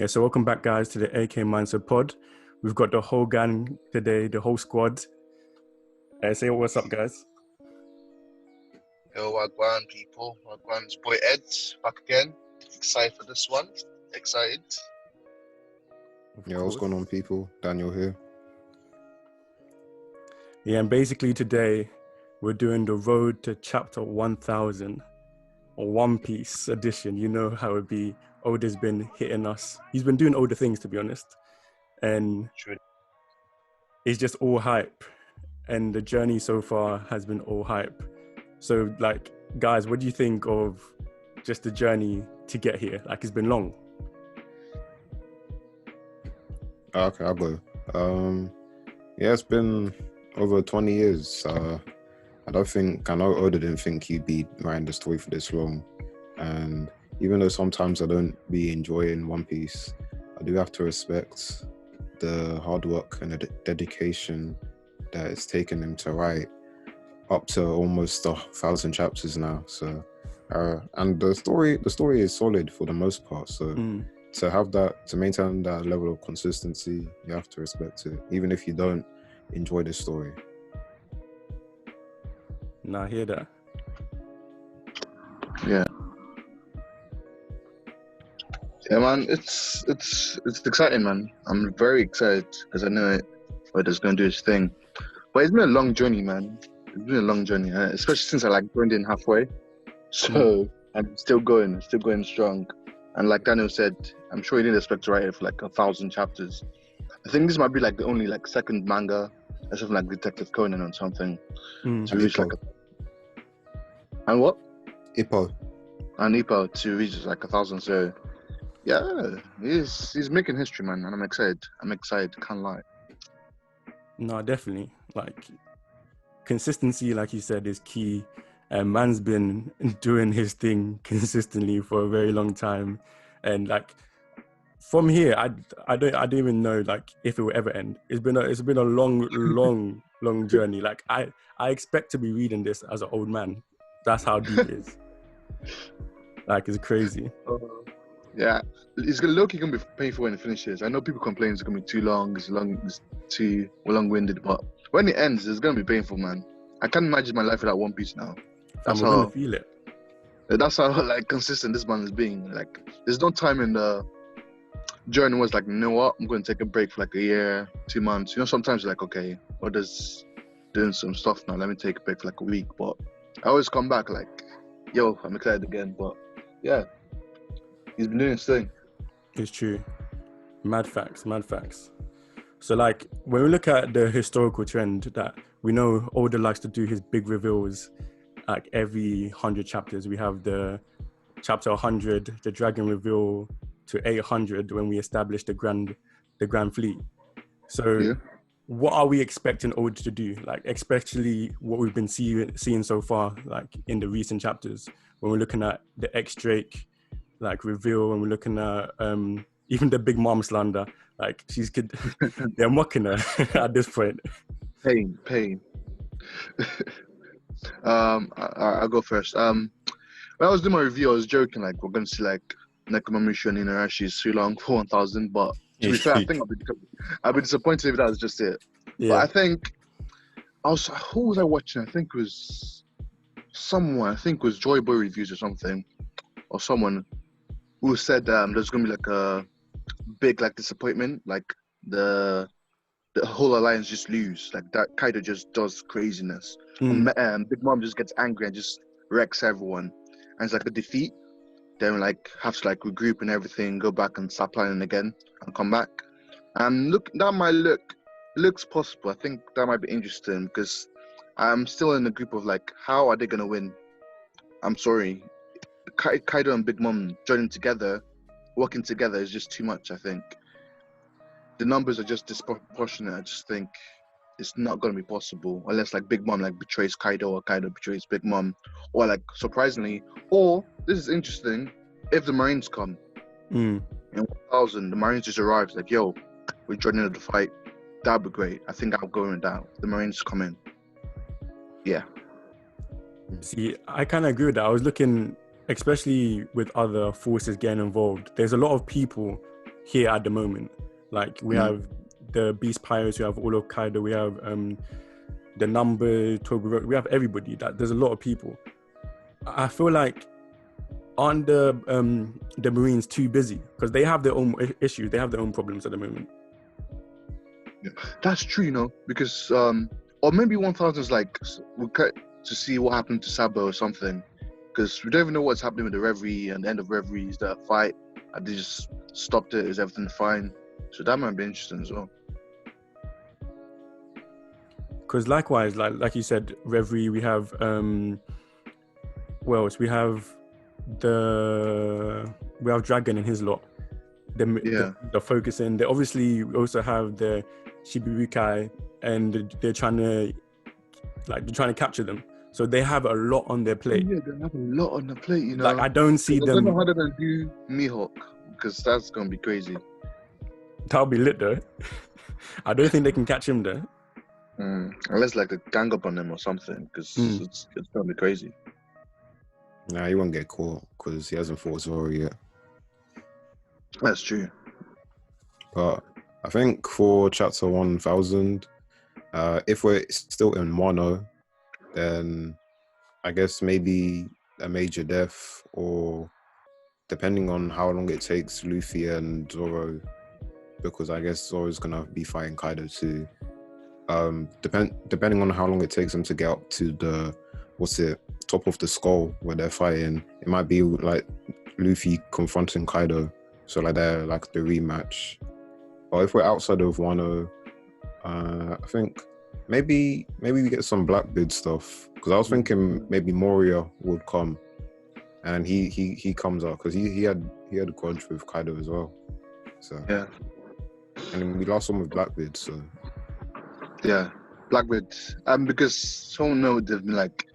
Yeah, so welcome back, guys, to the AK Mindset Pod. We've got the whole gang today, the whole squad. Say what's up, guys. Yo, Wagwan people. Wagwan's boy Ed back again. Excited for this one. Excited. Yeah, what's going on, people? Daniel here. Yeah, and basically today we're doing the road to chapter 1000, or One Piece edition. You know how it be. Oda's been hitting us. He's been doing Oda things, to be honest. And True. it's just all hype. And the journey so far has been all hype. So, like, guys, what do you think of just the journey to get here? Like, it's been long. Okay, I'll go. Yeah, it's been over 20 years. I know Oda didn't think he'd be writing the story for this long. And even though sometimes I don't be enjoying One Piece, I do have to respect the hard work and the dedication that it's taken him to write up to almost 1,000 chapters now. So, and the story is solid for the most part. So to maintain that level of consistency, you have to respect it, even if you don't enjoy the story. Nah, I hear that. Yeah, man. It's exciting, man. I'm very excited because I know Oda's gonna do his thing. But it's been a long journey, man. It's been a long journey, especially since I joined in halfway. So I'm still going strong. And like Daniel said, I'm sure he didn't expect to write it for 1,000 chapters. I think this might be the only second manga, or something like Detective Conan or something, to reach and what? Ippo. And Ippo to reach 1,000. So yeah, he's making history, man, and I'm excited. Can't lie. No, definitely. Consistency, like you said, is key. And man's been doing his thing consistently for a very long time. And from here, I don't even know if it will ever end. It's been a long journey. I expect to be reading this as an old man. That's how deep it is. It's crazy. Yeah, it's gonna be painful when it finishes. I know people complain it's gonna be too long, it's too long-winded, but when it ends, it's gonna be painful, man. I can't imagine my life without One Piece now. That's how I'm gonna feel it. That's how consistent this man is being. There's no time in the journey where it's you know what, I'm gonna take a break for a year, 2 months. You know, sometimes you're okay, Oda's doing some stuff now, let me take a break for a week. But I always come back yo, I'm excited again. But yeah, he's been doing his thing. It's true. Mad facts. So when we look at the historical trend that we know Oda likes to do his big reveals every 100 chapters. We have the chapter 100, the dragon reveal, to 800 when we establish the grand fleet. So what are we expecting Oda to do? Especially what we've been seeing so far, in the recent chapters, when we're looking at the X-Drake reveal, and we're looking at even the Big Mom slander. They're mocking her at this point. Pain. I'll go first. When I was doing my review, I was joking we're gonna see Nekomamushi and Inarashi is too long for 1,000. But to be fair, I think I'll be disappointed if that was just it. Yeah. But I think who was I watching? I think it was someone. I think it was Joy Boy Reviews or something, or someone who said there's gonna be a big disappointment, the whole alliance just lose, that Kaido just does craziness. Big Mom just gets angry and just wrecks everyone, and it's a defeat. Then have to regroup and everything, go back and start planning again and come back. And looks possible. I think that might be interesting because I'm still in the group of how are they gonna win? I'm sorry, Kaido and Big Mom joining together, working together is just too much. I think the numbers are just disproportionate. I just think it's not going to be possible unless Big Mom betrays Kaido, or Kaido betrays Big Mom, or surprisingly, or this is interesting, if the Marines come in 1,000, the Marines just arrives yo, we're joining the fight. That'd be great. I think I'll go with that. The Marines come in. Yeah. See, I kind of agree with that. I was looking, especially with other forces getting involved, there's a lot of people here at the moment. Like we have the Beast Pirates, we have all of Kaido, we have the Number, Toblerone, we have everybody. That there's a lot of people. I feel like aren't the Marines too busy because they have their own issues, they have their own problems at the moment. Yeah, that's true, because or maybe 1000 is like we cut to see what happened to Sabo or something, because we don't even know what's happening with the Reverie and the end of Reverie. Is there a fight? And they just stopped it? Is everything fine? So that might be interesting as well. Because likewise, like you said, Reverie, we have what else? We have Dragon and his lot. They're focusing. They obviously also have the Shibukai, and they're trying to capture them. So they have a lot on their plate. Yeah, they have a lot on the plate, Like I don't see them. I don't know how they're gonna do Mihawk, because that's gonna be crazy. That'll be lit though. I don't think they can catch him though. Unless like a gang up on them or something, because it's gonna be crazy. Nah, he won't get caught because he hasn't fought Zoro yet. That's true. But I think for chapter 1000, if we're still in Wano, then I guess maybe a major death, or depending on how long it takes Luffy and Zoro, because I guess Zoro's gonna be fighting Kaido too. Depending on how long it takes them to get up to the top of the skull where they're fighting, it might be like Luffy confronting Kaido, so like they're like the rematch. But if we're outside of Wano, I think maybe we get some Blackbeard stuff, because I was thinking maybe Moria would come, and he comes out because he had a grudge with Kaido as well. So yeah, and then we lost one with Blackbeard, so yeah, Blackbeard. Because someone know they've been like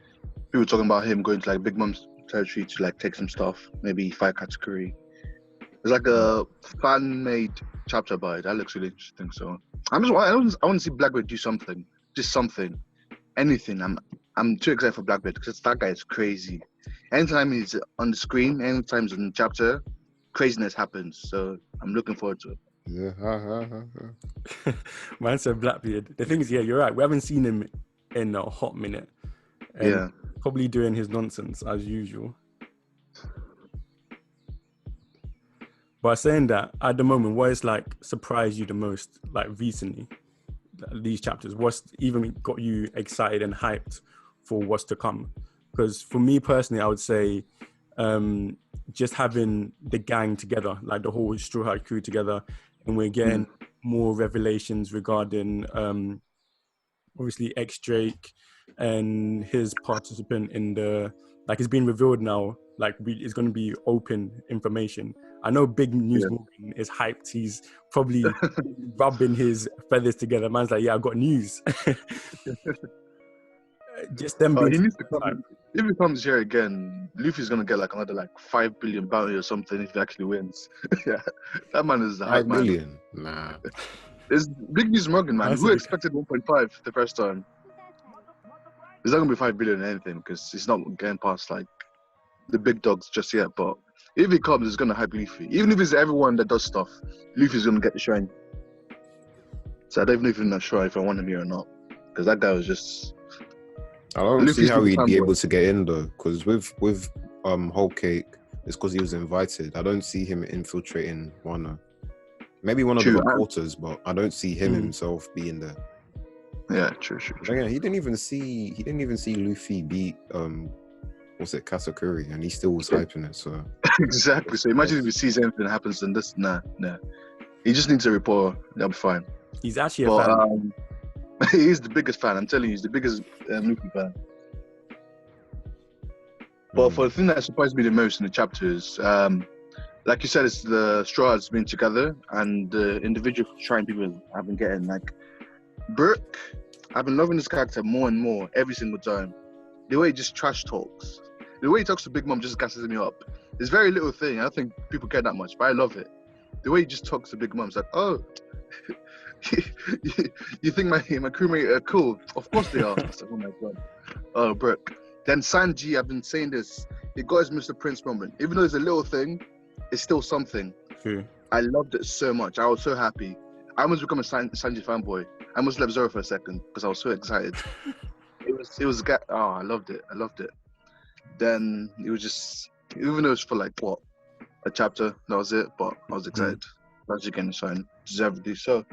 people talking about him going to like Big Mom's territory to like take some stuff, maybe fight Katakuri. There's like a fan-made chapter about it. That looks really interesting. So I want to see Blackbeard do something, just something, anything. I'm too excited for Blackbeard because that guy is crazy. Anytime he's on the screen, anytime he's in the chapter, craziness happens. So I'm looking forward to it. yeah. Man said Blackbeard. The thing is, yeah, you're right. We haven't seen him in a hot minute. And probably doing his nonsense as usual. But saying that, at the moment, what is like surprised you the most, like recently, these chapters? What's even got you excited and hyped for what's to come? Because for me personally, I would say just having the gang together, like the whole Straw Hat crew together, and we're getting more revelations regarding obviously X-Drake and his participant in the, like it's been revealed now, like it's going to be open information. I know Big News Morgan is hyped. He's probably rubbing his feathers together. Man's like, yeah, I got news. Just them being... he needs to come. If he comes here again, Luffy's going to get like another like 5 billion bounty or something if he actually wins. Yeah, that man is a hype man. 5 billion? Nah. It's Big News Morgan, man. Who expected 1.5 the first time? It's not going to be 5 billion or anything because he's not getting past like the big dogs just yet. But if he comes, it's going to hype Luffy. Even if it's everyone that does stuff, Luffy's going to get the shine. So I don't even know sure if I want him here or not, because that guy was just... I don't see how he'd be able to get in though, because with Whole Cake, it's because he was invited. I don't see him infiltrating Wano. Maybe one of the reporters, but I don't see him himself being there. Yeah, true. Again, he didn't even see Luffy beat Katakuri, and he still was hyping it. So exactly. So imagine if he sees anything that happens, and this, nah. He just needs a report. That'll be fine. He's actually a fan. He's the biggest fan. I'm telling you, he's the biggest Luffy fan. But for the thing that surprised me the most in the chapters, like you said, it's the Straw Hats being together, and the individual shrine people have been getting like Brooke. I've been loving this character more and more every single time. The way he just trash talks, the way he talks to Big Mom just gasses me up. It's very little thing. I don't think people care that much, but I love it. The way he just talks to Big Mom, it's like, oh, you think my crewmate are cool? Of course they are. I was like, oh my god. Oh, Brooke. Then Sanji, I've been saying this. He got his Mr. Prince moment. Even though it's a little thing, it's still something. True. I loved it so much. I was so happy. I almost become a Sanji fanboy. I almost left Zoro for a second because I was so excited. Oh, I loved it. Then it was just, even though it was for like what, a chapter, that was it. But I was excited. Sanji getting shine, deservedly so.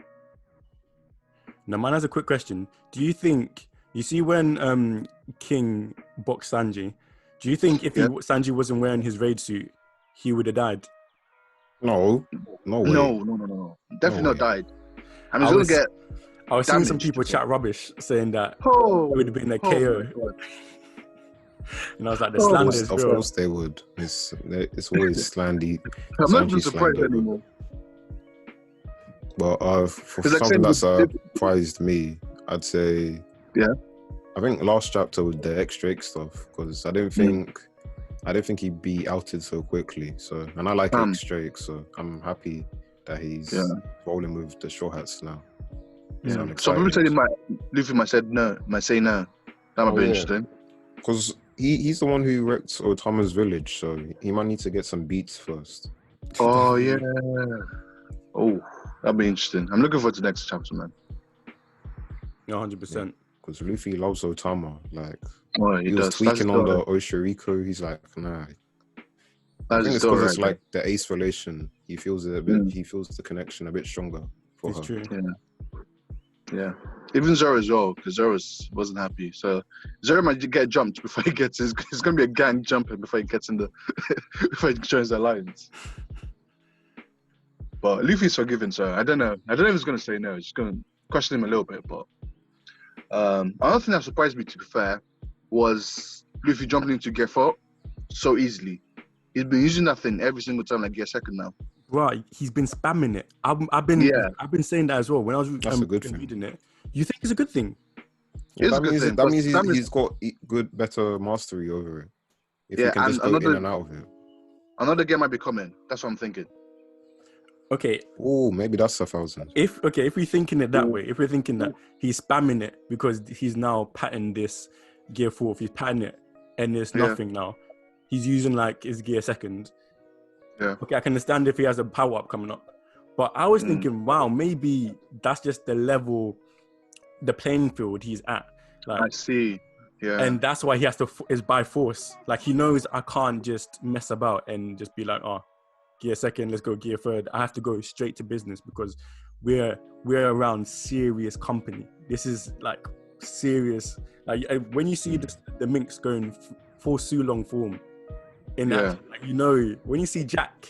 Now, man has a quick question. Do you think, you see when King boxed Sanji, do you think if Sanji wasn't wearing his raid suit, he would have died? No way. No. Definitely No not way. died. I mean, he's going to get I was seeing some damaged. people chat rubbish saying that it would have been a Oh KO. my God. And I was like, the slander is Of real. course they would. It's always slandy. I'm not even Sanji surprised slander. anymore. But for 'Cause like something that saying surprised me, I'd say, Yeah. I think last chapter with the extra stuff, because I didn't think he'd be outed so quickly. So, and I like extra, so I'm happy that he's rolling with the Straw Hats now. Yeah. So I'm Some people excited. said Luffy might say no. That might be interesting. Because he's the one who wrecked Otama's village, so he might need to get some beats first. Oh yeah. Oh, that'd be interesting. I'm looking forward to the next chapter, man. 100%. Because Luffy loves Otama. Like, He was does. tweaking on the Oshiriko. He's like, nah. I think it's because it's like the ace relation. He feels it a bit. He feels the connection a bit stronger for her. It's true. Yeah. Even Zoro as well, because Zoro wasn't happy. So Zoro might get jumped before he gets. It's gonna be a gang jumping before he gets in the before he joins the alliance. But Luffy's forgiven, so I don't know. I don't know if he's gonna say no. It's just gonna question him a little bit. But another thing that surprised me, to be fair, was Luffy jumping into Gear 4 so easily. He's been using that thing every single time, like Gear 2 now. Right, he's been spamming it. I've been saying that as well when I was That's a good thing. reading it. You think it's a good thing? It's a good thing. That means he's got better mastery over it. If he can just go in and out of it. Another game might be coming. That's what I'm thinking. Okay. Oh, maybe that's 1,000. If we're thinking it that way, if we're thinking that he's spamming it because he's now patting this Gear 4, he's patting it and there's nothing now. He's using like his Gear 2nd. Yeah. Okay, I can understand if he has a power up coming up. But I was thinking, wow, maybe that's just the level, the playing field he's at. Like, I see. Yeah. And that's why he has to, is by force. Like, he knows I can't just mess about and just be like, oh, Gear 2nd, let's go Gear 3rd. I have to go straight to business because we're around serious company. This is like serious. Like, when you see the Minx going full Sulong form, in that, like, you know, when you see Jack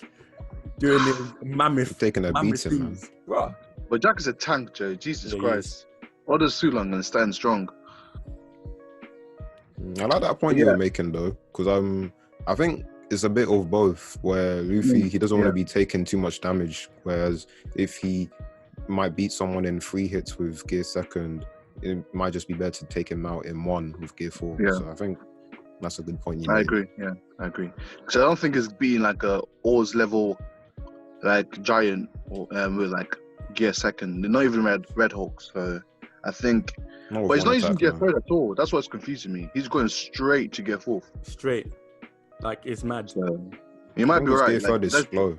doing the mammoth, taking a beating, man. Bro. But Jack is a tank, Joe. Jesus Christ. All the Sulong and stand strong. I like that point you were making though, because I think it's a bit of both. Where Luffy, he doesn't want to be taking too much damage, whereas if he might beat someone in 3 hits with Gear 2nd, it might just be better to take him out in 1 with Gear 4. Yeah. So I think that's a good point you I made. agree. Yeah, I agree. Because I don't think it's being like a Oars level, like giant or with like Gear 2nd. They're not even red Hawks. So I think, but he's not using Gear 3rd at all. That's what's confusing me. He's going straight to Gear 4th. Straight, like it's mad. So you might be right. Gear 3rd is slow.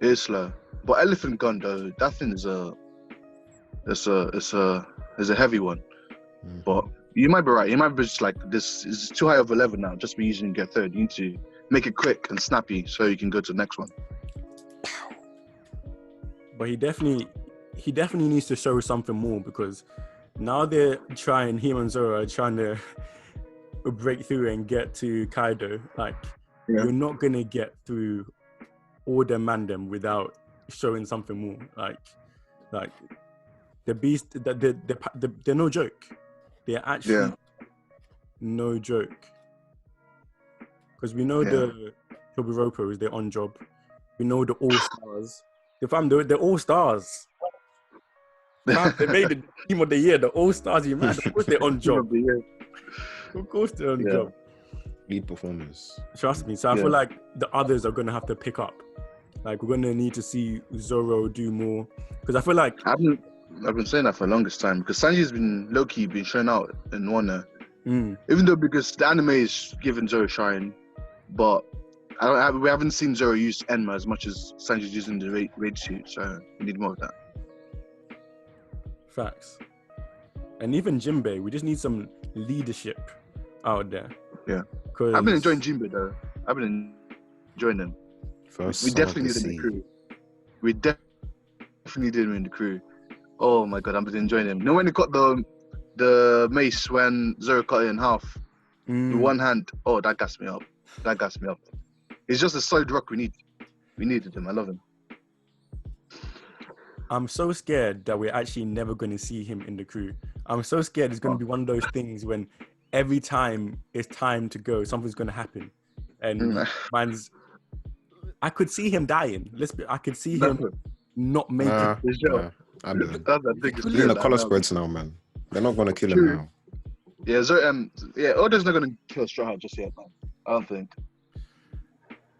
It is slow. But Elephant Gun though, that thing is a heavy one. Mm-hmm. But you might be right. You might be just like, this is too high of a level now. Just be using Gear 3rd. You need to make it quick and snappy so you can go to the next one. But he definitely needs to show something more, because now they're trying, him and Zoro are trying to break through and get to Kaido. Like, you're not gonna get through all the mandem without showing something more. Like the beast, they're no joke. They're actually no joke. Because we know the Hibiropos, they're on job. We know the All-Stars. They're All-Stars. They made the team of the year, the All-Stars. You man, of course they're on job. Of course they're on job. Lead performers. Trust me. So I feel like the others are going to have to pick up. Like, we're going to need to see Zoro do more. Because I feel like... I've been saying that for the longest time, because Sanji's been low-key been shown out in Wano. Even though, because the anime is giving Zoro shine, but We haven't seen Zoro use Enma as much as Sanji's using the raid suit, so we need more of that. Facts. And even Jimbe, we just need some leadership out there. Yeah. 'Cause I've been enjoying Jimbe though. I've been enjoying him. We definitely need him in the crew. We definitely need him in the crew. Oh my god, I've been enjoying him. You know when he got the mace when Zoro cut it in half with one hand? Oh, that gassed me up. He's just a solid rock we need. We needed him. I love him. I'm so scared that we're actually never going to see him in the crew. I'm so scared it's going to be one of those things when every time it's time to go, something's going to happen. And I could see him dying. I could see him not making it. I do. He's in the color spreads now, man. They're not going to kill him now. Yeah, Oda's not going to kill Straw Hat just yet, man. I don't think.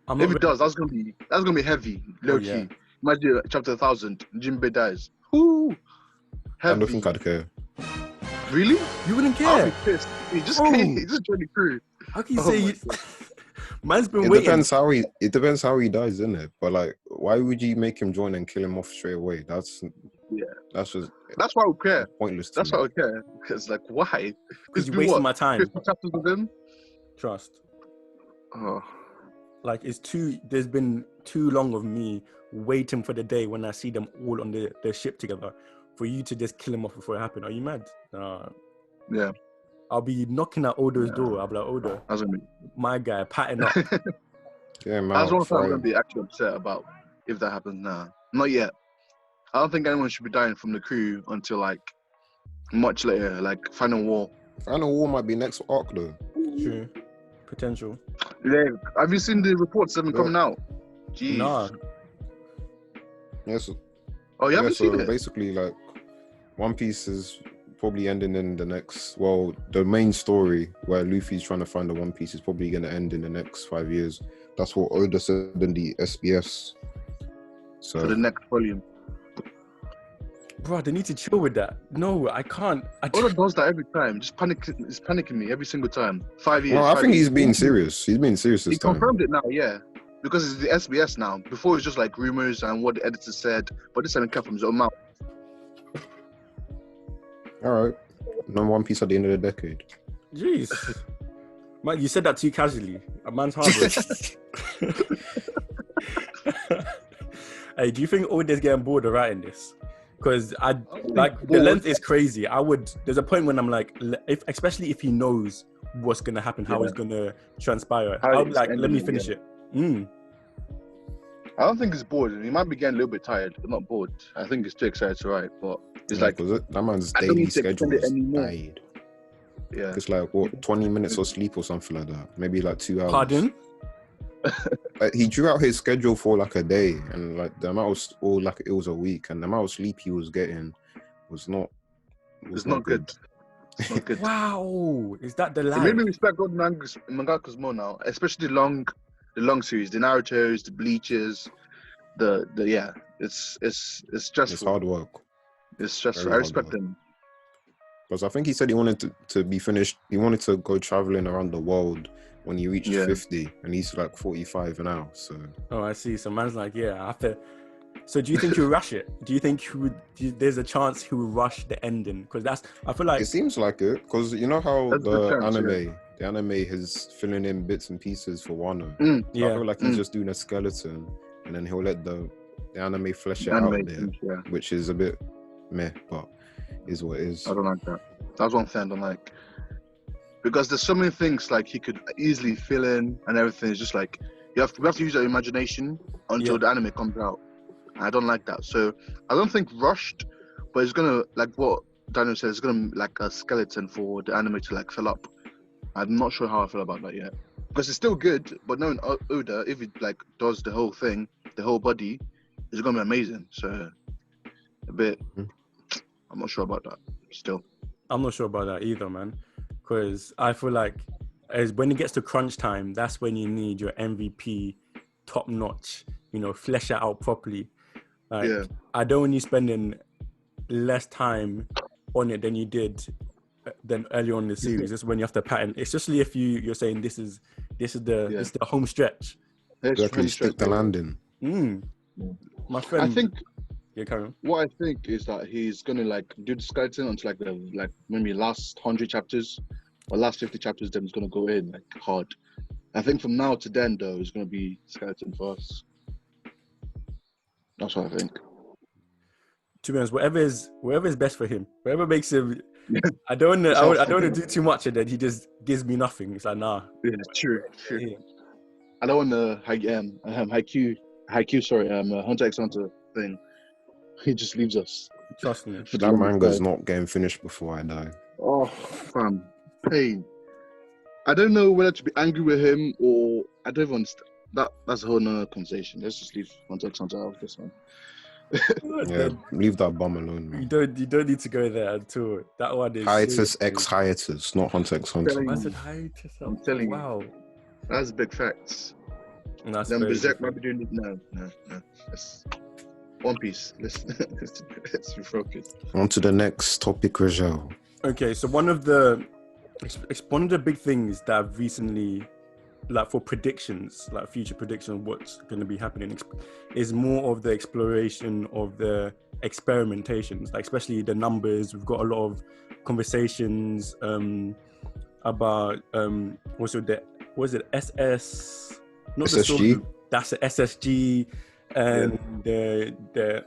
If it does, that's gonna be heavy, low key. Yeah. Imagine chapter 1000, Jimbe dies. Whoo! Heavy. I don't think I'd care. Really? You wouldn't care? I'll be pissed. He just joined the crew. How can you say you... Man's been waiting. It depends how he dies, isn't it? But like, why would you make him join and kill him off straight away? That's why I would care. Pointless. That's why I would care. Because like, why? Because you're wasting my time. 50 chapters with him. Trust. Oh. Like there's been too long of me waiting for the day when I see them all on the ship together for you to just kill him off before it happened. Are you mad? Yeah. I'll be knocking at Odo's door. I'll be like, Odo, my guy, patting up. Yeah, man. That's one thing I'm going to be actually upset about if that happens now. Not yet. I don't think anyone should be dying from the crew until like much later, like Final War. Final War might be next arc though. True. Potential. Yeah. Have you seen the reports that have been coming out? Jeez. Nah. Yes. Oh, you haven't seen it? Basically, like, One Piece is probably ending in the next. Well, the main story where Luffy's trying to find the One Piece is probably going to end in the next 5 years. That's what Oda said in the SBS. So for the next volume. Bro, they need to chill with that. No, I can't. Oda does that every time. It's panicking me every single time. 5 years. No, I think he's being serious. He's being serious this time. He confirmed it now, yeah. Because it's the SBS now. Before it was just like rumors and what the editor said. But this time it came from his own mouth. Alright. No One Piece at the end of the decade. Jeez. Man, you said that too casually. A man's hard. Hey, do you think Oda's getting bored of writing this? Because the length is crazy. There's a point when I'm like, especially if he knows what's gonna happen, how it's gonna transpire. I'll be like, let me finish it. I don't think he's bored. He might be getting a little bit tired, but not bored. I think he's too excited to write, but it's like that man's daily schedule is died. Yeah, it's like what 20 minutes of sleep or something like that. Maybe like 2 hours. Pardon? Like, he drew out his schedule for like a day, and like the amount of, or like it was a week, and the amount of sleep he was getting was not. It's not good. It's not good. Wow, is that the line? Maybe respect God mangakas more now, especially the long series, the Naruto's, the Bleaches, it's stressful. It's hard work. It's stressful. I respect him. Because I think he said he wanted to be finished. He wanted to go traveling around the world when he reached 50, and he's like 45 now. So. Oh, I see. So man's like, yeah, after. So do you think he'll rush it? Do you think there's a chance he will rush the ending? Because I feel like it seems like it. Because you know how the anime is filling in bits and pieces for Wano. So I feel like he's just doing a skeleton, and then he'll let the anime flesh it out there, which is a bit meh, but is what it is. I don't like that. That's one thing I don't like. Because there's so many things like he could easily fill in and everything. It's just like we have to use our imagination until the anime comes out. I don't like that. So I don't think rushed, but it's gonna, like what Daniel said, it's gonna like a skeleton for the anime to like fill up. I'm not sure how I feel about that yet. Because it's still good, but knowing Oda, if it like does the whole thing, the whole body, it's gonna be amazing. So a bit I'm not sure about that still. I'm not sure about that either, man. Because I feel like as when it gets to crunch time, that's when you need your MVP top notch, flesh it out properly. Like, I don't want you spending less time on it than you did than early on in the series. That's when you have to pattern, especially if you're saying this is the home stretch. Let's Exactly, stick the landing. My I friend. think Yeah, carry on. what I think is that he's gonna like do the skeleton until like the maybe last 100 chapters or last 50 chapters. Then he's gonna go in like hard. I think from now to then though, it's gonna be skeleton for us. That's what I think. To be honest, whatever is best for him, whatever makes him. I don't It's want healthy. to do too much, and then he just gives me nothing. It's like nah. Yeah, true. Yeah. I don't want the Haikyuu, sorry, Hunter x Hunter thing. He just leaves us. Trust me. For the That longest manga's time. not getting finished before I die. Oh, fam, pain. I don't know whether to be angry with him or I don't even understand. That's a whole nother conversation. Let's just leave Hunter x Hunter out of this one. Yeah, leave that bum alone, You man. don't need to go there at all. That one is Hiatus x hiatus, not Hunter x Hunter. I said hiatus. I'm telling you. Wow. That's big facts. And that's Then very Berserk might different. be doing it. No. Let's One Piece. Let's refocus. On to the next topic, Rajel. Okay, so one of the big things that I've recently, like for predictions, like future predictions of what's going to be happening, is more of the exploration of the experimentations, like especially the numbers. We've got a lot of conversations about also SS, not the SSG? sort of, that's the SSG, and the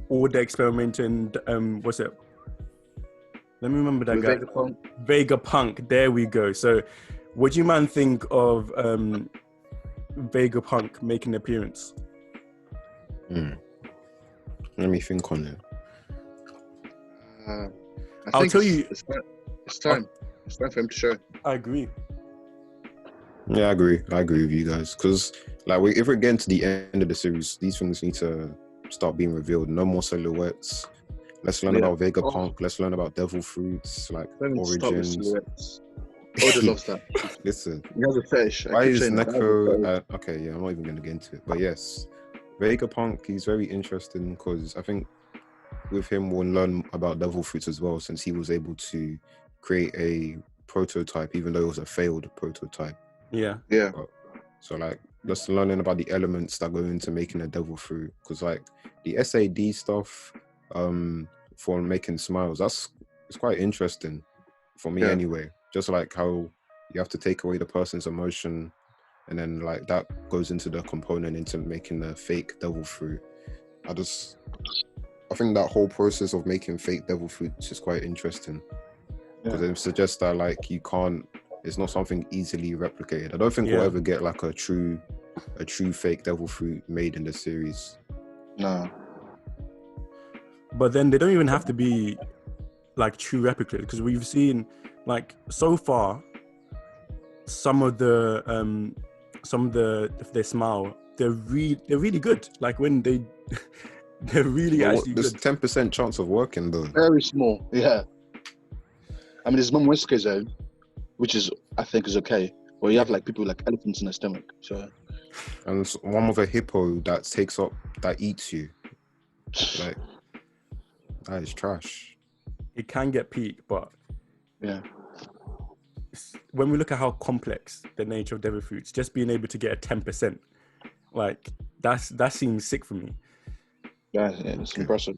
all the experimenting. What's it? Let me remember that guy. Vegapunk. There we go. So, what do you man think of Vegapunk making an appearance? Let me think on it. I'll tell you. It's time. It's time for him to show. I agree. Yeah, I agree with you guys. Because like, if we're getting to the end of the series, these things need to start being revealed. No more silhouettes. Let's learn about Vegapunk. Let's learn about devil fruits, like origins. Oda loves that. Listen, He has a fetish. why is Neko? Okay, yeah, I'm not even gonna get into it. But yes, Vegapunk, he's very interesting because I think with him we'll learn about devil fruits as well, since he was able to create a prototype, even though it was a failed prototype. Yeah. So like, just learning about the elements that go into making a devil fruit, because like the SAD stuff, for making smiles, it's quite interesting for me anyway. Just like how you have to take away the person's emotion, and then like that goes into the component into making the fake devil fruit. I think that whole process of making fake devil fruits is quite interesting, because it suggests that like it's not something easily replicated. I don't think we'll ever get like a true fake devil fruit made in the series. No. But then they don't even have to be like true replicas, because we've seen like so far some of the if they smile, they're really good. Like when they're really actually there's good. 10% chance of working though. Very small, yeah. I mean, there's Momosuke zone, which is I think is okay. Where you have like people with like elephants in their stomach. So. And one with a hippo that eats you. Like, that is trash. It can get peak, but yeah. When we look at how complex the nature of devil fruits, just being able to get a 10%, like that seems sick for me. Yeah, it's impressive.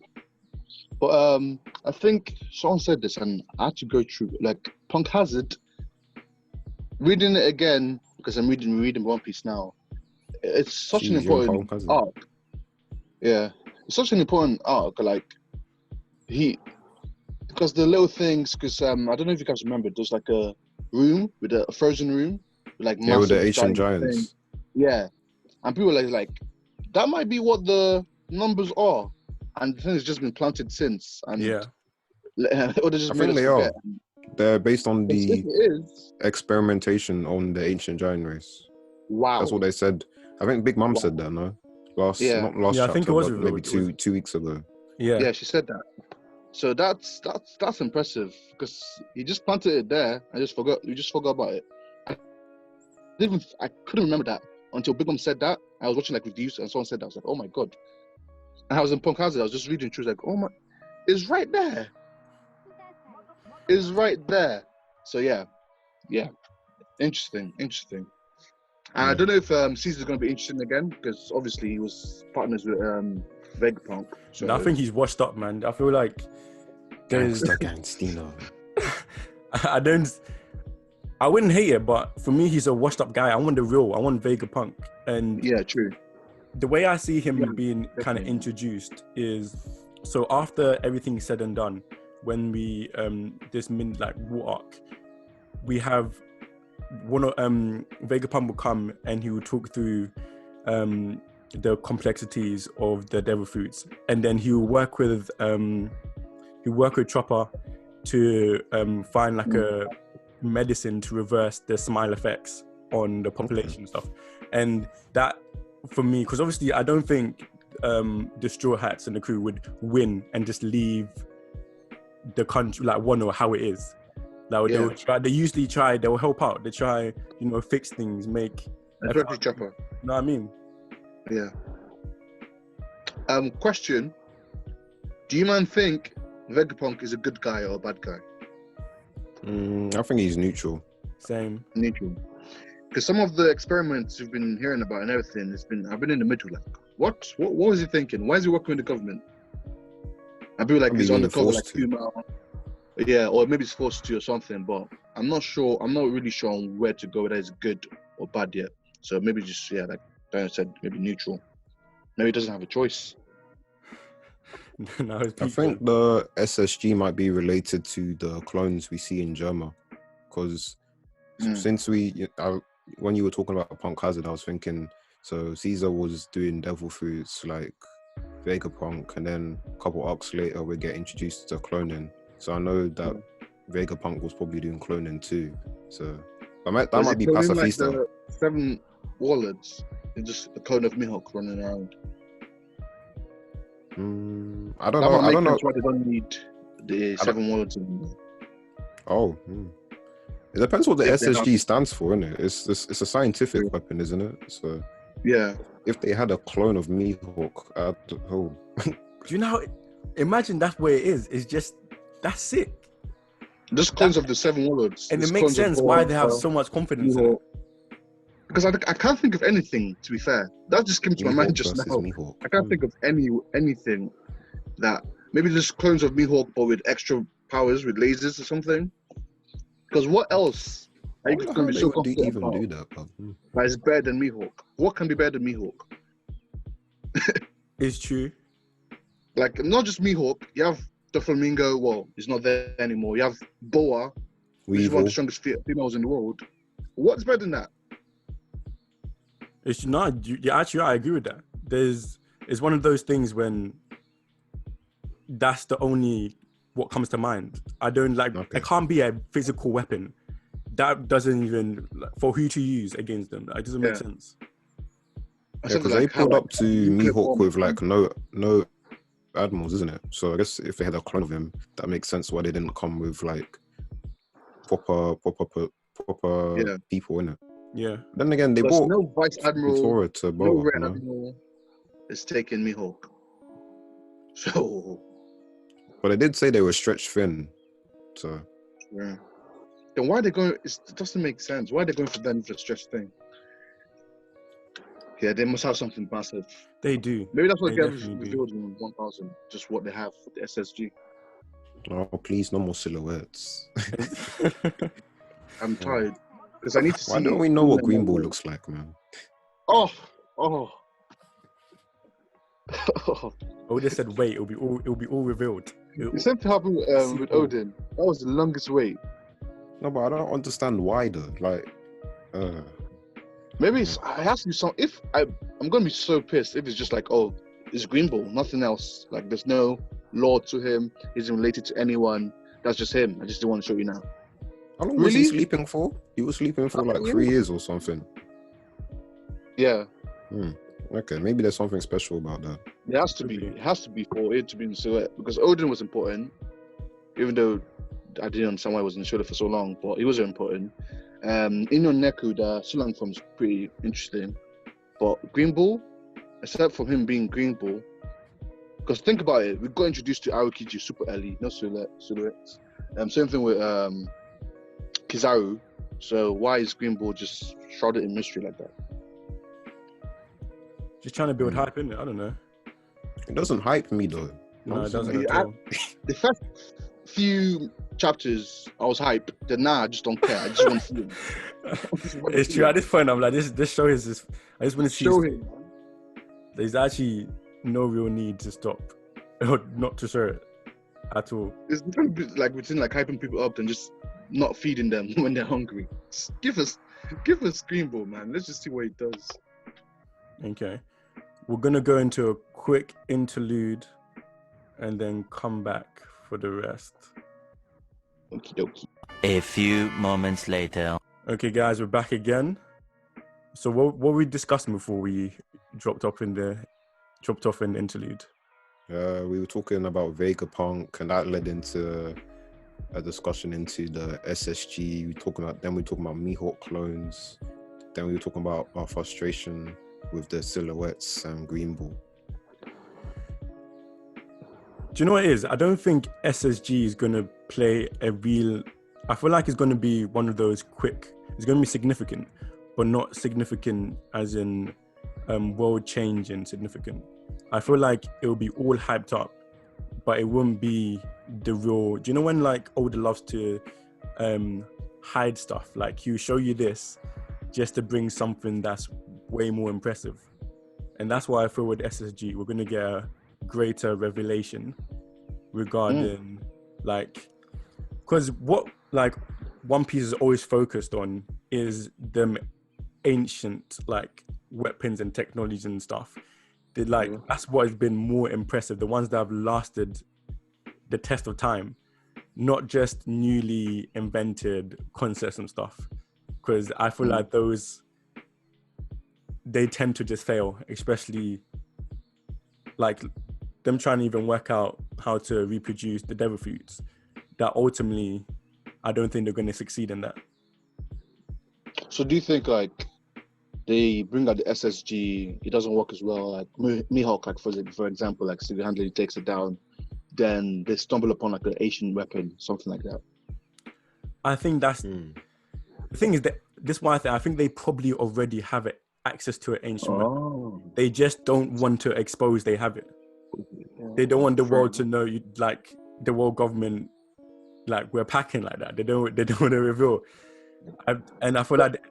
But I think someone said this, and I had to go through. Like Punk Hazard, reading it again because I'm reading One Piece now. It's such an important arc. Yeah, it's such an important arc. Like because the little things. Because I don't know if you guys remember, there's like a room with a frozen room, with like with the ancient giants. Thing. Yeah, and people are like that might be what the numbers are, and the thing has just been planted since. And I think they are. They're based on the experimentation on the ancient giant race. Wow, that's what they said. I think Big Mom said that. No, not last chapter, I think it was maybe two weeks ago. Yeah, she said that. So that's impressive, because he just planted it there and just forgot. You just forgot about it. I couldn't remember that until Big Mom said that. I was watching like reviews and someone said that. I was like, oh my god. And I was in Punk Hazard. I was just reading. She was like, oh my, it's right there. It's right there. So yeah, interesting. And I don't know if Caesar's going to be interesting again, because obviously he was partners with Vegapunk. So No, I think he's washed up, man. I feel like there's. Gangsta. I wouldn't hate it, but for me, he's a washed up guy. I want the real. I want Vegapunk. And yeah, true. the way I see him being kind of definitely. introduced is, so after everything's said and done, when we this war arc, we have one of Vegapunk will come and he will talk through the complexities of the devil fruits, and then he will work with Chopper to find like a medicine to reverse the smile effects on the population and stuff. And that, for me, because obviously I don't think the Straw Hats and the crew would win and just leave the country like Wano how it is. Like they will try. They usually try. They will help out. They try, fix things, make. Especially Chopper. You know what I mean? Yeah. Question: do you man think Vegapunk is a good guy or a bad guy? I think he's neutral. Same. Neutral. Because some of the experiments we've been hearing about and everything, I've been in the middle. Like, what was he thinking? Why is he working with the government? I feel like he's on the cover like female. Yeah, or maybe he's forced to or something. But I'm not sure. I'm not really sure on where to go. Whether it's good or bad yet. So maybe just like Diana said, maybe neutral. Maybe he doesn't have a choice. No, I think the SSG might be related to the clones we see in Germa, because since when you were talking about Punk Hazard, I was thinking, so Caesar was doing devil fruits like Vegapunk, and then a couple arcs later we get introduced to cloning. So I know that Vegapunk was probably doing cloning too. So that might be Pacifista. Like the 7 warlords, and just a clone of Mihawk running around. I don't know. I don't know why they don't need the 7 warlords anymore. Oh. It depends what the SSG stands for, isn't it? It's a scientific weapon, isn't it? So yeah. If they had a clone of Mihawk, Do you know how? Imagine that's where it is. It's just that's sick. Just clones of the 7 warlords. And it makes sense why they have so much confidence in it. Because I can't think of anything, to be fair. That just came to my mind just now. Mihawk. I can't think of anything that maybe just clones of Mihawk but with extra powers, with lasers or something. Because what else are you going to be so confident about? Do that, that is better than Mihawk? What can be better than Mihawk? It's true. Like, not just Mihawk, you have the Flamingo, well, he's not there anymore. You have Boa, which is one of the strongest females in the world. What's better than that? It's not. Actually, I agree with that. It's one of those things when that's the only what comes to mind. I don't like. Okay. It can't be a physical weapon. That doesn't even for who to use against them. It doesn't make sense. Yeah, because they pulled up to Mihawk with like no admirals, isn't it? So I guess if they had a clone of him, that makes sense why they didn't come with like proper people in it. Yeah. Then again, they bought no vice admiral, to no red admiral is taking Mihawk. So, but they did say they were stretched thin. So yeah. Then why are they going? It doesn't make sense. Why are they going for them for a stretched thing? Yeah, they must have something massive. They do. Maybe that's what they revealed in 1000. Just what they have, the SSG. Oh, please, no more silhouettes. I'm tired. Because I need to see. Why don't we know what Green Ball looks like, man? Oh. Odin said, "Wait, it'll be all revealed." The same thing happened with Odin. That was the longest wait. No, but I don't understand why though. Like, maybe it has to be some. If I'm gonna be so pissed if it's just like, oh, it's Green Ball, nothing else. Like, there's no lore to him. He's related to anyone. That's just him. I just didn't want to show you now. How long was he sleeping for? He was sleeping for like 3 years or something. Yeah. Okay, maybe there's something special about that. It has to be. It has to be for it to be in the silhouette, because Odin was important, even though I didn't understand why he was in the shoulder for so long, but he was important. Ino Neku, the Sulang from, is pretty interesting. But Green Ball, except for him being Green Ball, because think about it, we got introduced to Aokiji super early, no silhouettes. Same thing with Kizaru. So why is Green Bull just shrouded in mystery like that? Just trying to build hype, innit? I don't know. It doesn't hype me though. No, it doesn't Yeah, at all. The first few chapters, I was hyped. Then now I just don't care. I just want to see him. It's true. At this point, I'm like, this show is just. I just want to see. Show him. There's actually no real need to stop or not to show it at all. It's different between like hyping people up and just not feeding them when they're hungry. Just give us Green Bull, man. Let's just see what he does. Okay, we're gonna go into a quick interlude and then come back for the rest. Okie dokie. A few moments later. Okay, guys, we're back again. So what were we discussing before we dropped off in the interlude? We were talking about Vega Punk, and that led into a discussion into the SSG. We were talking about Mihawk clones. Then we were talking about our frustration with the silhouettes and Green Bull. Do you know what it is? I don't think SSG is going to play a real... I feel like it's going to be one of those quick... It's going to be significant, but not significant as in world-changing significant. I feel like it will be all hyped up, but it won't be the real... Do you know when like Oda loves to hide stuff? Like he'll show you this just to bring something that's way more impressive. And that's why I feel with SSG, we're going to get a greater revelation regarding like, because what like One Piece is always focused on is them ancient like weapons and technologies and stuff. They like that's what has been more impressive, the ones that have lasted the test of time, not just newly invented concepts and stuff, because I feel like those they tend to just fail, especially like them trying to even work out how to reproduce the devil fruits. That ultimately, I don't think they're going to succeed in that. So do you think like they bring out the SSG, it doesn't work as well? Like Mihawk, like for example, like single-handedly takes it down, then they stumble upon like an Asian weapon, something like that. I think that's the thing is that this one I think they probably already have it, access to an ancient weapon. They just don't want to expose they have it. They don't want the world to know, like the world government, like we're packing like that. They don't want to reveal. And I feel like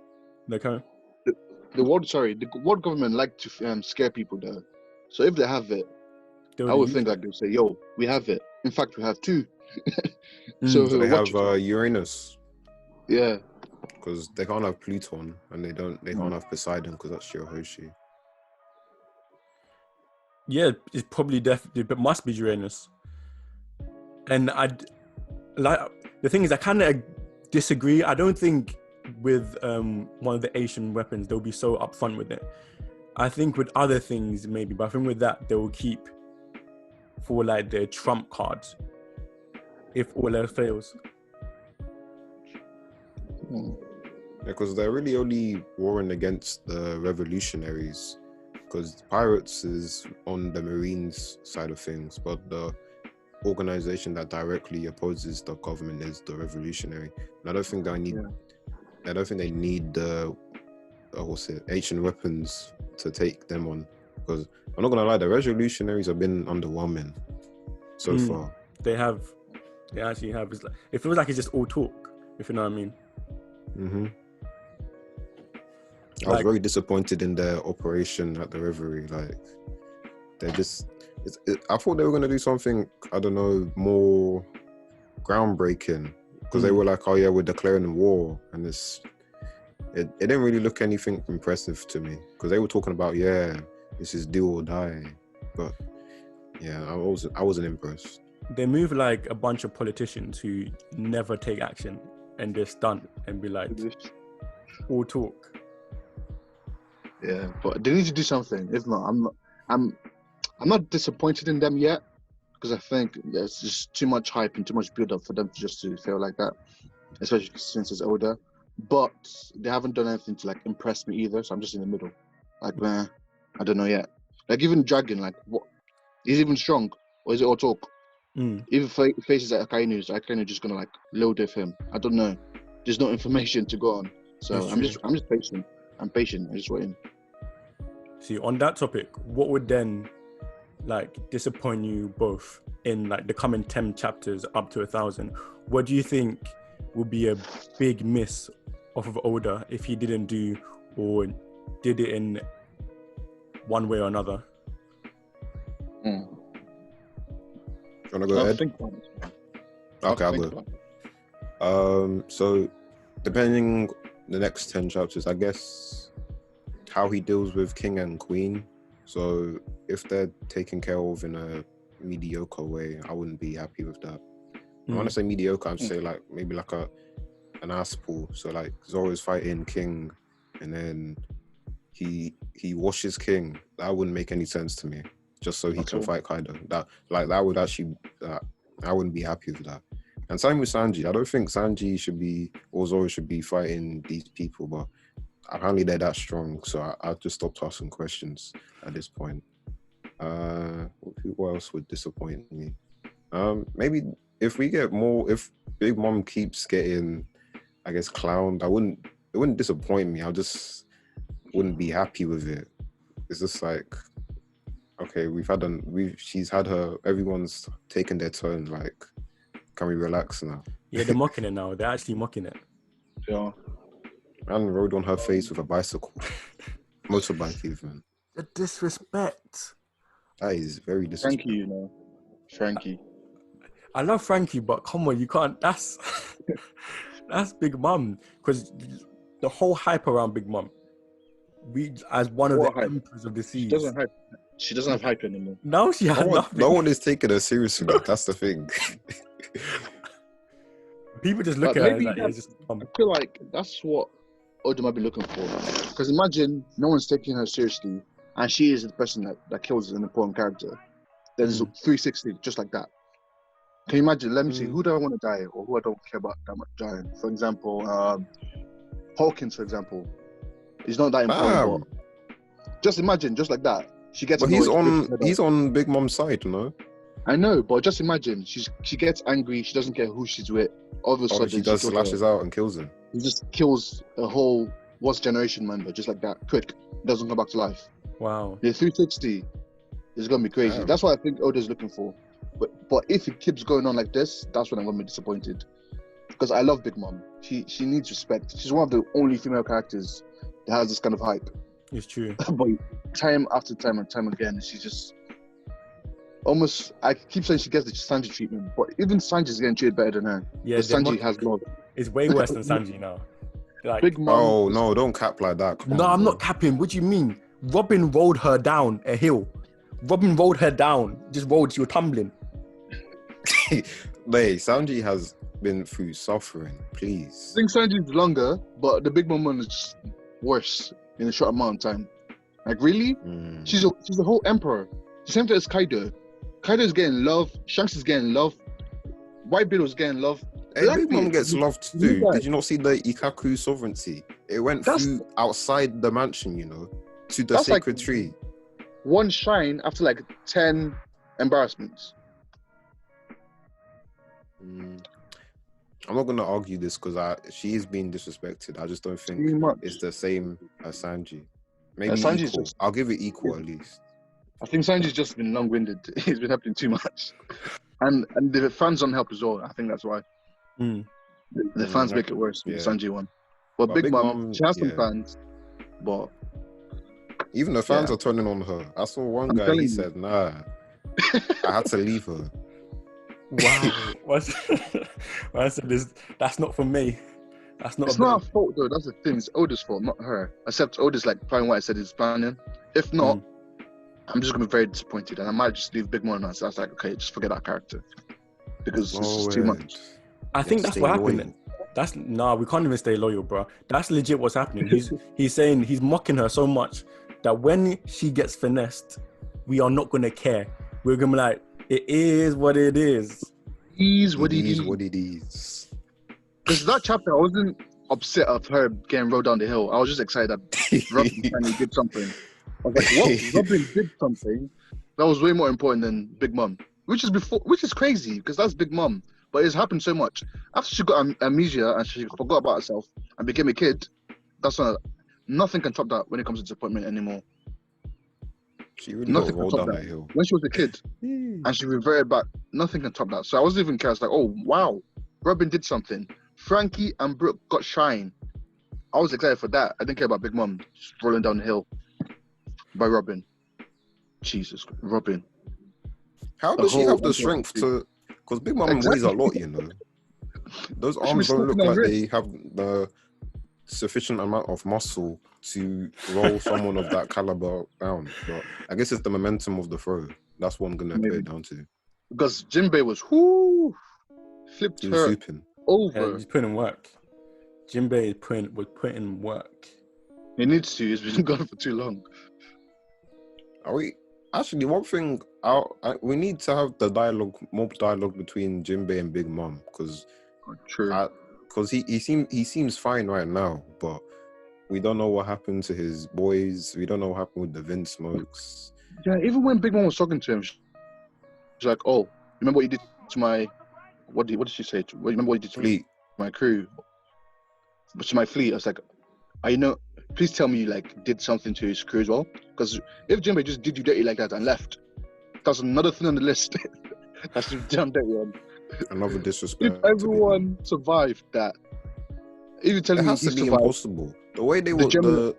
the world government like to scare people though. So if they have it, I would think like they'll say, "Yo, we have it. In fact, we have two." So they have Uranus. Yeah. Because they can't have Pluton, and they can't have Poseidon because that's Shirahoshi. Yeah, it's probably definitely, but must be Uranus. And the thing is, I kind of disagree. I don't think with one of the Asian weapons they'll be so upfront with it. I think with other things maybe, but I think with that they will keep for like their trump cards if all else fails. Because they're really only warring against the revolutionaries, because pirates is on the Marines side of things, but the organization that directly opposes the government is the revolutionary. And I don't think they need the ancient weapons to take them on, because I'm not gonna lie, the revolutionaries have been underwhelming so far. They actually have. It feels like it's just all talk, if you know what I mean. I was very disappointed in their operation at the Reverie. Like, I thought they were going to do something, I don't know, more groundbreaking, because they were like, "Oh yeah, we're declaring war," and it didn't really look anything impressive to me, because they were talking about, yeah, this is do or die, but yeah, I wasn't impressed. They move like a bunch of politicians who never take action and just stunt and be like, all talk. Yeah, but they need to do something. If not, I'm not disappointed in them yet, because I think there's just too much hype and too much build up for them to feel like that, especially since it's older. But they haven't done anything to like impress me either, so I'm just in the middle. Like, I don't know yet. Like even Dragon, like what? Is he even strong, or is it all talk? Even faces like Akainu, is Akainu just gonna like load with him? I don't know. there's no information to go on. So That's I'm true. just patient. I'm patient. I'm just waiting. See, on that topic, what would then like disappoint you both in like the coming 10 chapters up to 1,000? What do you think would be a big miss off of Oda if he didn't do or did it in one way or another? Do you want to go ahead? Okay, I'll go. So depending the next 10 chapters, I guess how he deals with King and Queen. So if they're taken care of in a mediocre way, I wouldn't be happy with that. I want to say mediocre, I'd say like maybe like an ass pull. So like Zoro's fighting King and then he washes King. That wouldn't make any sense to me. Just so he can fight Kaido. That would actually I wouldn't be happy with that. And same with Sanji. I don't think Sanji should be or Zoro should be fighting these people, but apparently they're that strong. So I'll just stop asking questions at this point. What else would disappoint me? Maybe if Big Mom keeps getting, I guess, clowned, it wouldn't disappoint me. I just wouldn't be happy with it. It's just like, okay, she's had her, everyone's taken their turn, like, can we relax now? Yeah, they're mocking it now. They're actually mocking it. Yeah. Man rode on her face with a bicycle. Motorbike even. The disrespect. That is very disrespectful. Frankie, you know. Frankie. I love Frankie, but come on, you can't. That's Big Mom. Because the whole hype around Big Mom, we as one of the emperors of the seas. She doesn't have hype anymore. No, she has nothing. No one is taking her seriously. That's the thing. People just look at her like it's just. I feel like that's what Oda might be looking for. Because imagine no one's taking her seriously, and she is the person that kills an important character. There's 360 just like that. Can you imagine? Let me see, who do I want to die or who I don't care about that much dying? For example, Hawkins, for example. He's not that important. But just imagine, just like that. She gets. But he's on Big Mom's side, you know. I know, but just imagine, she gets angry. She doesn't care who she's with. All of a sudden, she does slashes out and kills him. He just kills a whole generation member just like that. Quick, doesn't come back to life. Wow. The 360 is gonna be crazy. Damn. That's what I think Oda's looking for. But if it keeps going on like this, that's when I'm gonna be disappointed. Because I love Big Mom. She needs respect. She's one of the only female characters that has this kind of hype. It's true. But time after time and time again, she's just almost. I keep saying she gets the Sanji treatment, but even Sanji's getting treated better than her. Yeah, Sanji has love. It's way worse than Sanji now. Like, Big Mom. Oh no! Don't cap like that. No, I'm not capping. What do you mean? Robin rolled her down a hill. Robin rolled her down. Just rolled. She was tumbling. Hey, Sanji has been through suffering. Please. I think Sanji's longer, but the Big Mom one is just worse in a short amount of time. Like really, she's a whole emperor. Same thing as Kaido. Kaido is getting love. Shanks is getting love. Whitebeard was getting love. Hey, Big Mom gets loved too. Did you not see the Ikaku sovereignty? It went through outside the mansion, you know, to the sacred tree. One shine after like 10 embarrassments. I'm not gonna argue this because she is being disrespected. I just don't think it's the same as Sanji. Maybe equal. I'll give it equal at least. I think Sanji's just been long-winded. He's been helping too much, and the fans don't help as well. I think that's why. The fans make it worse with the Sanji one. But Big Mom, she has some fans, but even the fans are turning on her. I saw one guy. He said, "Nah, I had to leave her." Wow. I said this. That's not for me. That's not. It's not her fault though. That's the thing. It's Oda's fault, not her. Except Oda's like planning what I said he's planning. If not, I'm just gonna be very disappointed, and I might just leave Big Mom. So I was like, okay, just forget that character because it's just too much. I think that's what happened. We can't even stay loyal, bro. That's legit what's happening. He's saying he's mocking her so much that when she gets finessed, we are not gonna care. We're gonna be like, it is what it is. It is what it is. Because that chapter, I wasn't upset of her getting rode down the hill. I was just excited that Robin finally did something. I was like, what? Robin did something that was way more important than Big Mom, which is crazy because that's Big Mom. But it's happened so much. After she got amnesia and she forgot about herself and became a kid, nothing can top that when it comes to disappointment anymore. She really Nothing got can rolled top down that. that hill. When she was a kid and she reverted back, nothing can top that. So I wasn't even care. I was like, oh wow, Robin did something. Frankie and Brooke got shine. I was excited for that. I didn't care about Big Mom just rolling down the hill by Robin. Jesus, Robin. How does she have the strength to? Because Big Mom weighs a lot, you know. Those arms don't look like they have the sufficient amount of muscle to roll someone of that caliber down. But I guess it's the momentum of the throw. That's what I'm gonna put it down to. Because Jimbe was flipped He was her zooping. over. Yeah, he's putting in work. Jimbe was putting in work. He needs to. He's been gone for too long. Are we actually? One thing we need to have more dialogue between Jimbe and Big Mom because True. Because he seems fine right now, but we don't know what happened to his boys. We don't know what happened with the Vince Smokes. Yeah, even when Big Mom was talking to him, she's like, "Oh, remember what you did to my what did she say? Remember what you did to Fleet. my crew, but to my fleet." I was like, please tell me you like did something to his crew as well. Because if Jimbe just did you dirty like that and left, that's another thing on the list. That's damn dirty one. Another disrespect. If everyone survived that, if you're telling it me has he to be survived, impossible. The way they were,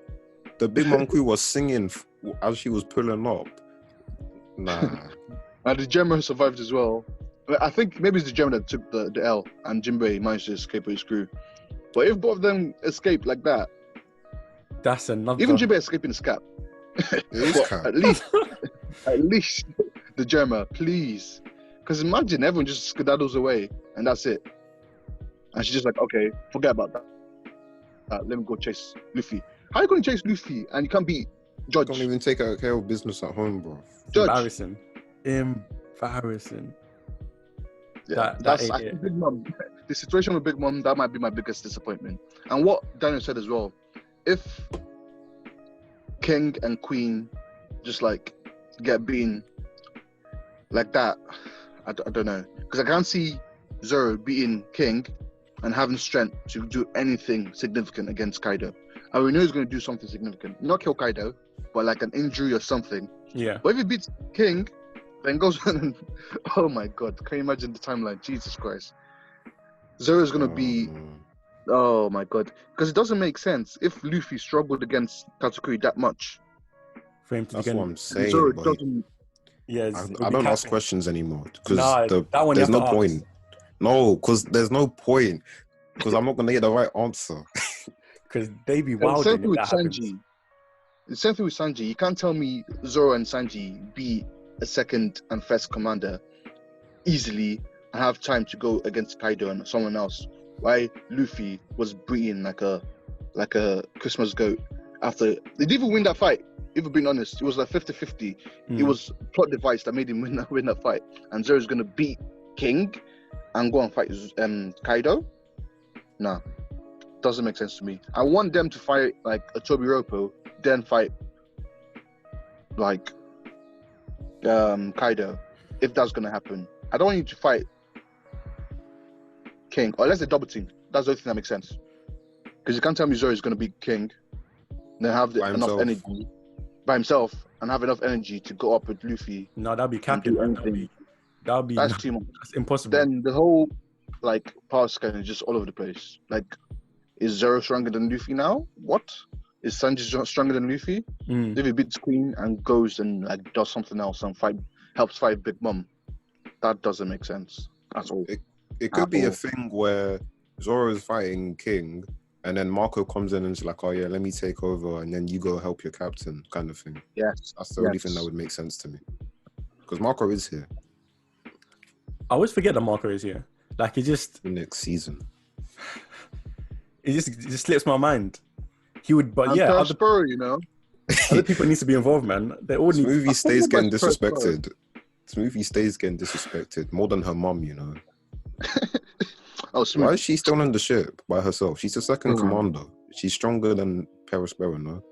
the Big Mom crew was singing as she was pulling up. Nah. and the Gemma survived as well. I think maybe it's the Gemma that took the L, and Jimbe managed to escape with his crew. But if both of them escape like that, that's another. Even Jimbe escaping the scap. At least the Gemma, please. Because imagine everyone just skedaddles away and that's it. And she's just like, okay, forget about that. Let me go chase Luffy. How are you going to chase Luffy and you can't beat Judge? Can't even take care of business at home, bro. Judge. Embarrassing. Yeah, that's I think Big Mom. The situation with Big Mom, that might be my biggest disappointment. And what Daniel said as well, if King and Queen just like get beaten like that, I don't know. Because I can't see Zoro beating King and having strength to do anything significant against Kaido. And we know he's going to do something significant. Not kill Kaido, but like an injury or something. Yeah. But if he beats King, then goes on and... Oh my God. Can you imagine the timeline? Jesus Christ. Zoro's going to be... Oh my God. Because it doesn't make sense if Luffy struggled against Katakuri that much. For him to That's what I'm saying. Zoro doesn't... Yes, I don't ask questions anymore because there's no point. No, because there's no point. Because I'm not gonna get the right answer. Because they be wild. The same thing with Sanji. The same thing with Sanji. You can't tell me Zoro and Sanji be a second and first commander easily and have time to go against Kaido and someone else. Why Luffy was breathing like a Christmas goat after they didn't even win that fight. If we're being honest, it was like 50-50. It was plot device that made him win that fight. And Zoro's gonna beat King and go and fight Kaido. Nah, doesn't make sense to me. I want them to fight like a Tobi Roppo, then fight like Kaido, if that's gonna happen. I don't want you to fight King, unless they double team. That's the only thing that makes sense. Because you can't tell me Zoro's gonna beat King, then have enough energy by himself and have enough energy to go up with Luffy. No, that'd be capping. That's too much. That's impossible. Then the whole like power scan is just all over the place. Like, is Zoro stronger than Luffy now? What? Is Sanji stronger than Luffy? If he beats Queen and goes and like does something else and helps fight Big Mom, that doesn't make sense at all. It could be a thing where Zoro is fighting King. And then Marco comes in and is like, oh yeah, let me take over, and then you go help your captain, kind of thing. Yes. That's the only thing that would make sense to me. Because Marco is here. I always forget that Marco is here. Like, it just... Next season. It just slips my mind. He would, but yeah... Other people need to be involved, man. They all need... Smoothie stays getting disrespected. Smoothie stays getting disrespected. More than her mum, you know. Why is she still on the ship by herself? She's the second commander. She's stronger than Perospero, no?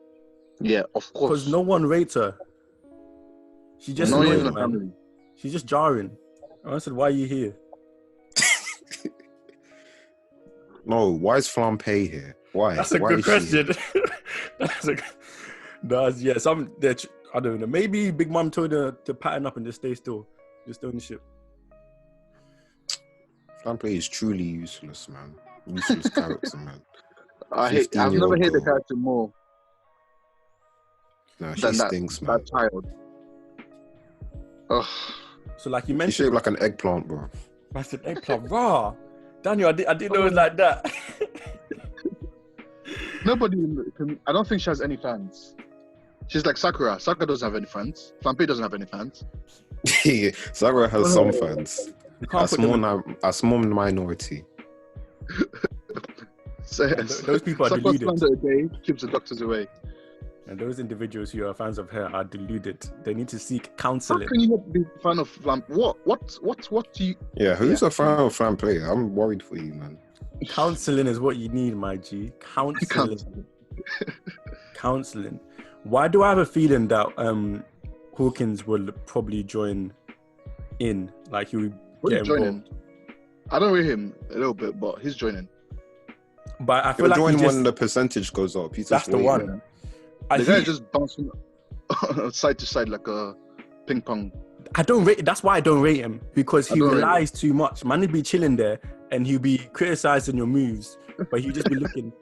Yeah, of course. Because no one rates her. She's just annoying, man. She's just jarring. I said, why are you here? No, why is Flampe here? Why? That's a Why good is she here? question. That's I don't know. Maybe Big Mom told her to pattern up and just stay still, just own the ship. Flampe is truly useless, man. Useless character, man. I've 15-year-old never hated the girl. character more Nah, she than stinks, man. that child. Ugh. So like you She's mentioned, shaped like an eggplant, bro. I said eggplant, raw. Daniel, I didn't know it was like that. Nobody can. I don't think she has any fans. She's like Sakura. Sakura doesn't have any fans. Flampe doesn't have any fans. Sakura has some fans. You can't put them. A small minority. So, Those people are Sakura deluded. slander a day keeps the doctors away. And those individuals who are fans of her are deluded. They need to seek How counseling. can you not be a fan of Flampe? What do you? Yeah, who's a fan of Flampe? I'm worried for you, man. Counseling is what you need, my G. Counseling. Why do I have a feeling that Hawkins will probably join in? Like he will What get is joining? involved. I don't rate him a little bit, but he's joining. But I feel He'll like join he just, when the percentage goes up. He's that's just the waiting. one. The guy is just bouncing side to side like a ping pong. I don't rate. That's why I don't rate him, because he I don't rate relies too much. Man, he'd be chilling there and he'll be criticizing your moves, but he'll just be looking.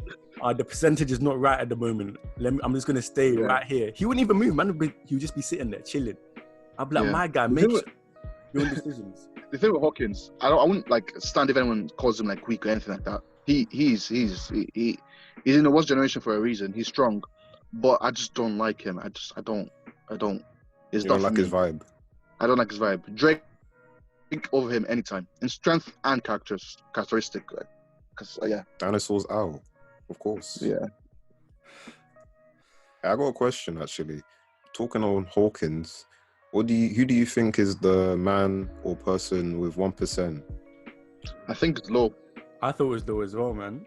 The percentage is not right at the moment. I'm just gonna stay right here. He wouldn't even move. Man, he'll just be sitting there chilling. I'll be like, my guy, make your own decisions. The thing with Hawkins, I wouldn't like stand if anyone calls him like weak or anything like that. He's in the worst generation for a reason. He's strong, but I just don't like him. I don't. It's You not don't for like me. his vibe. I don't like his vibe. Drake over him anytime in strength and characteristic. Yeah. Dinosaurs out, of course. Yeah. I got a question actually. Talking on Hawkins, who do you think is the man or person with 1%? I think it's low. I thought it was low as well, man.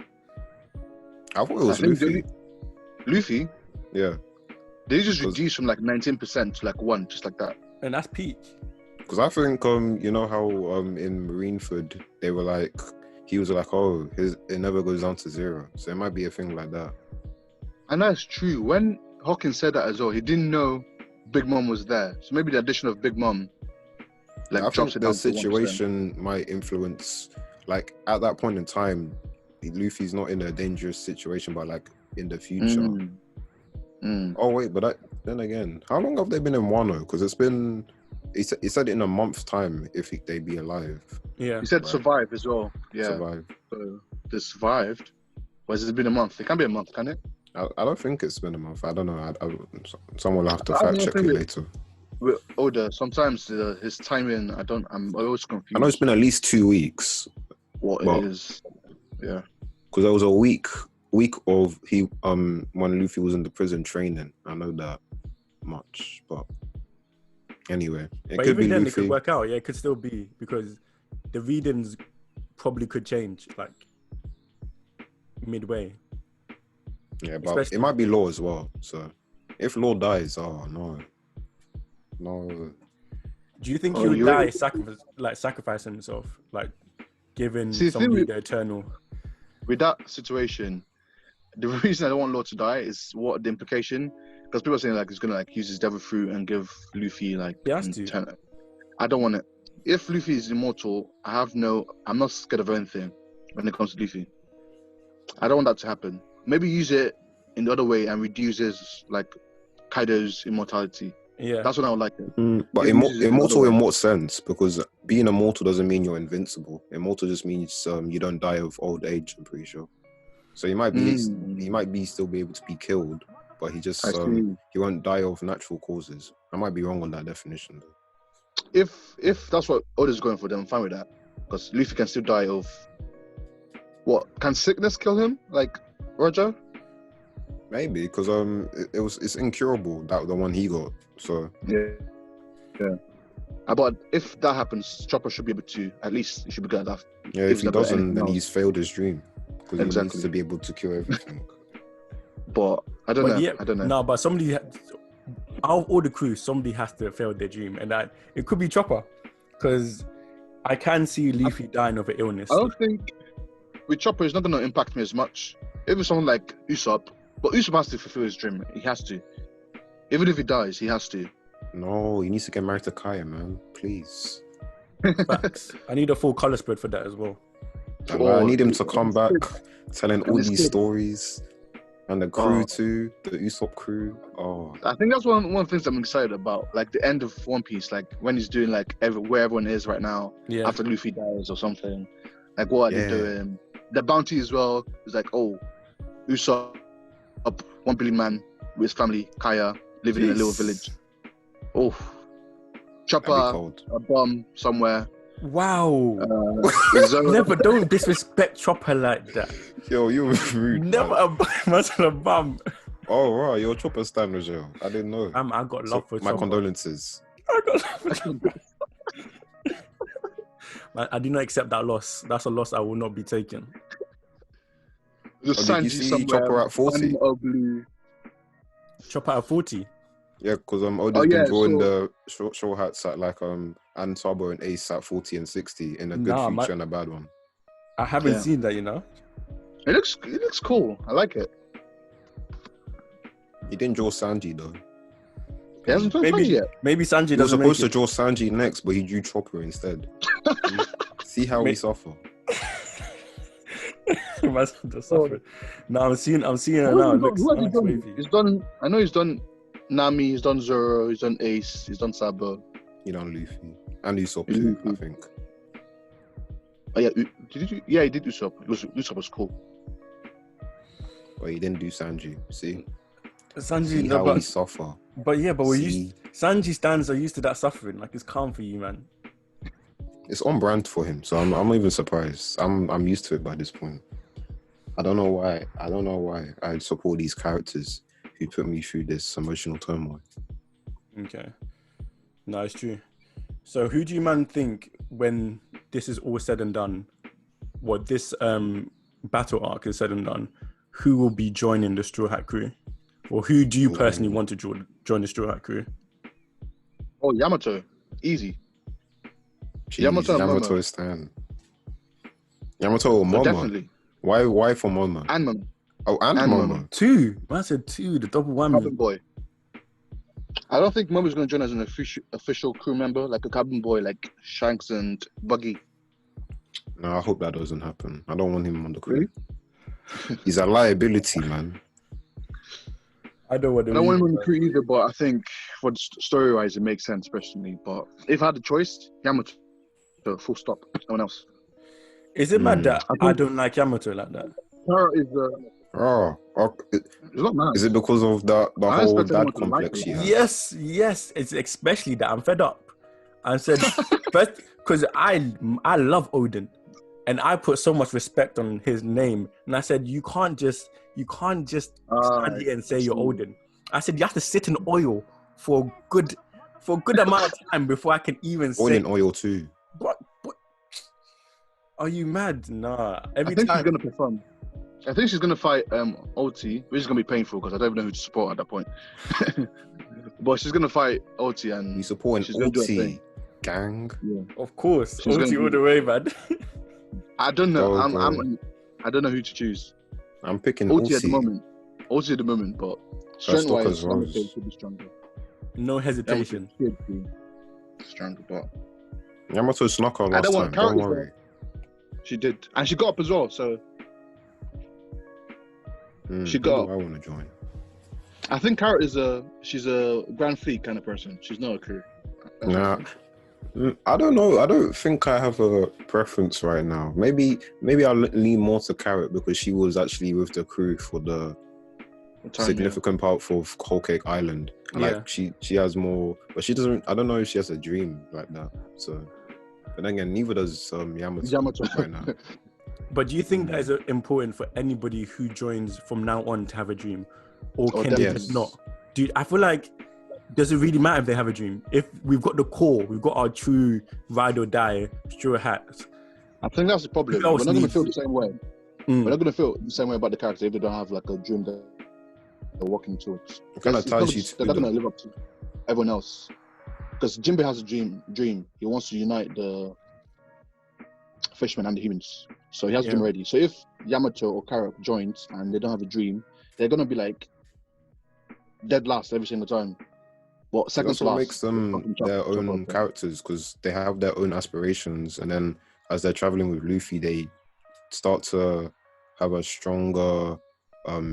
I thought it was I think Luffy. Luffy, Yeah, they just reduced from like 19% to like 1, just like that. And that's peak. because I think you know how in Marineford they were like, he was like, oh, it never goes down to 0, so it might be a thing like that. And that's true. When Hawkins said that as well, he didn't know Big Mom was there. So maybe the addition of Big Mom like I drops think it down the to 1%. situation might influence, like at that point in time, Luffy's not in a dangerous situation, but like in the future. Oh wait, but then again, how long have they been in Wano? Because it's been, he said in a month's time if they be alive. Yeah. He said Right. survive as well. Yeah. Survive. So they survived. Or has it been a month? It can't be a month, can it? I don't think it's been a month. I don't know. Someone will have to I fact don't check think it it- later. With Oda, sometimes his timing, I'm always confused. I know it's been at least 2 weeks what well- it is. Yeah. because there was a week of when Luffy was in the prison training. I know that much, but anyway, it But could even be then, Luffy. it could work out. Yeah, it could still be, because the readings probably could change like midway. Yeah, but Especially- it might be Law as well. So if Law dies, oh no. Do you think Oh, he would you- die sacrificing himself, like giving See, the thing somebody with- the eternal? With that situation, the reason I don't want Law to die is what the implication, because people are saying like he's gonna like use his devil fruit and give Luffy like He has to. I don't want it. If Luffy is immortal, I'm not scared of anything when it comes to Luffy. I don't want that to happen. Maybe use it in the other way and reduce his like Kaido's immortality. Yeah. That's what I would like it. But It uses it immortal another in way. what sense? Because being immortal doesn't mean you're invincible. Immortal just means you don't die of old age. I'm pretty sure. So he might be still be able to be killed, but he just I see. he won't die of natural causes. I might be wrong on that definition though. If that's what Oda's going for, then I'm fine with that. Because Luffy can still die of what? Can sickness kill him? Like Roger? Maybe because it's incurable, that the one he got. So Yeah. But if that happens, Chopper should be able to, at least he should be good at that. yeah, If if he never doesn't, anything then else. he's failed his dream because he Exactly. needs to be able to kill everything. But I don't But know. yeah, I don't know. No, but somebody, out of all the crew, somebody has to fail their dream, and that it could be Chopper, because I can see Luffy dying of an illness. I don't think with Chopper, it's not gonna impact me as much. If it's someone like Usopp, but Usopp has to fulfill his dream. He has to. Even if he dies, he has to. No, he needs to get married to Kaya, man. Please. Facts. I need a full color spread for that as well. I need him to come back, telling all these stories, and the crew Oh. too, the Usopp crew. Oh, I think that's one of the things I'm excited about. Like the end of One Piece, like when he's doing like where everyone is right now Yeah. after Luffy dies or something. Like what are they Yeah. doing? The bounty as well is like, oh, Usopp, 1 billion man with his family, Kaya, living in a little Jeez. village. Oh, that'd be Chopper, cold. a bomb somewhere. Wow. Zoro, Never, don't disrespect Chopper like that. Yo, you're rude. Never Man. a bum. Oh, right, you're a Chopper stan, Rajel. I didn't know. I got love for My Chopper. condolences. I got love for Chopper. Man, I do not accept that loss. That's a loss I will not be taking. just Oh, did you Sanji see somewhere. Chopper at 40? Finding Ugly. Chopper at 40. Yeah, because Oda's Oh, yeah, been drawing so- the short hats at like and Sabo and Ace at 40 and 60 in a good Nah, future man. and a bad one. I haven't Yeah. seen that, you know. It looks cool. I like it. He didn't draw Sanji though. He hasn't done Maybe- Sanji yet. Maybe Sanji He was doesn't make supposed to it. draw Sanji next, but he drew Chopper instead. See how we May- suffer. Man's just suffering. No, I'm seeing her Who now. has It he looks, done? it looks wavy. He's done. I know he's done Nami. He's done Zoro. He's done Ace. He's done Sabo. You know, Luffy and Usopp too, I Luffy. think. Oh yeah, did he do? Yeah, he did Usopp. Usopp was cool. But he didn't do Sanji. See Sanji, See no, how we suffer. but yeah, but we're used. See, Sanji stands are used to that suffering. Like it's calm for you, man. it's on brand for him, so I'm not even surprised. I'm used to it by this point. I don't know why. I support these characters who put me through this emotional turmoil. Okay, no, it's true. So, who do you man think when this is all said and done? What this battle arc is said and done? Who will be joining the Straw Hat crew, or who do you personally want to join the Straw Hat crew? Oh, Yamato, easy. Jeez, Yamato and Yamato Momo. is Stan. Yamato or So Momo? definitely. Why for Momo? And Momo. Oh, and and Momo. Momo. Two. Man said two. The double whammy. Cabin Boy. I don't think Momo's going to join as an official crew member, like a cabin boy, like Shanks and Buggy. No, I hope that doesn't happen. I don't want him on the crew. Really? He's a liability, man. I don't want I to. don't want him on the crew either, but I think for story-wise, it makes sense, personally. But if I had a choice, Yamato, full stop. No one else. Is it mad that I I think- don't like Yamato like that? Kara is It's not mad. is it because of the I whole expect dad everyone to like complex it. she has? Yes. It's especially that I'm fed up. I said first because I love Odin, and I put so much respect on his name, and I said you can't just stand here and say you're Odin. I said you have to sit in oil for a good amount of time before I can even Oil say. in oil too. What? Are you mad? Nah. Every I think she's time. going to perform. I think she's going to fight OT, which is going to be painful because I don't even know who to support at that point. But she's going to fight OT We and supporting she's gonna do her OT thing. gang. Of course. She's OT gonna all do- the way, man. I don't know. Go, go. I don't know who to choose. I'm picking OT OT. at the moment. OT at the moment, but strength-wise, Stocker's Yamato Rose. should be stronger. No Yamato hesitation. should be stronger, but Yamato snuck her I last don't time. want Don't characters, worry. she did, and she got up as well. So she Who got do I want to join. I think Carrot is she's a Grand Fleet kind of person. She's not a crew. Nah. I don't know. I don't think I have a preference right now. Maybe I'll lean more to Carrot because she was actually with the crew for the significant part for Whole Cake Island. Like she has more, but she doesn't. I don't know if she has a dream like that. So, but then again, neither does Yamato right now. But do you think that is important for anybody who joins from now on to have a dream? Or Oh, can they yes. just not? Dude, I feel like, does it really matter if they have a dream? If we've got the core, we've got our true ride or die straw hats. I think that's the problem. Who We're else not going to needs- feel the same way. Mm. We're not going to feel the same way about the character if they don't have like a dream that they're working towards. It kind of It's ties probably you just- to they're not going them. to live up to everyone else. Because Jimbe has a dream. He wants to unite the fishermen and the humans. So he has them ready. So if Yamato or Kara joins and they don't have a dream, they're gonna be like dead last every single time. Well, second That's to what last. makes them their own characters, because they have their own aspirations, and then as they're traveling with Luffy, they start to have a stronger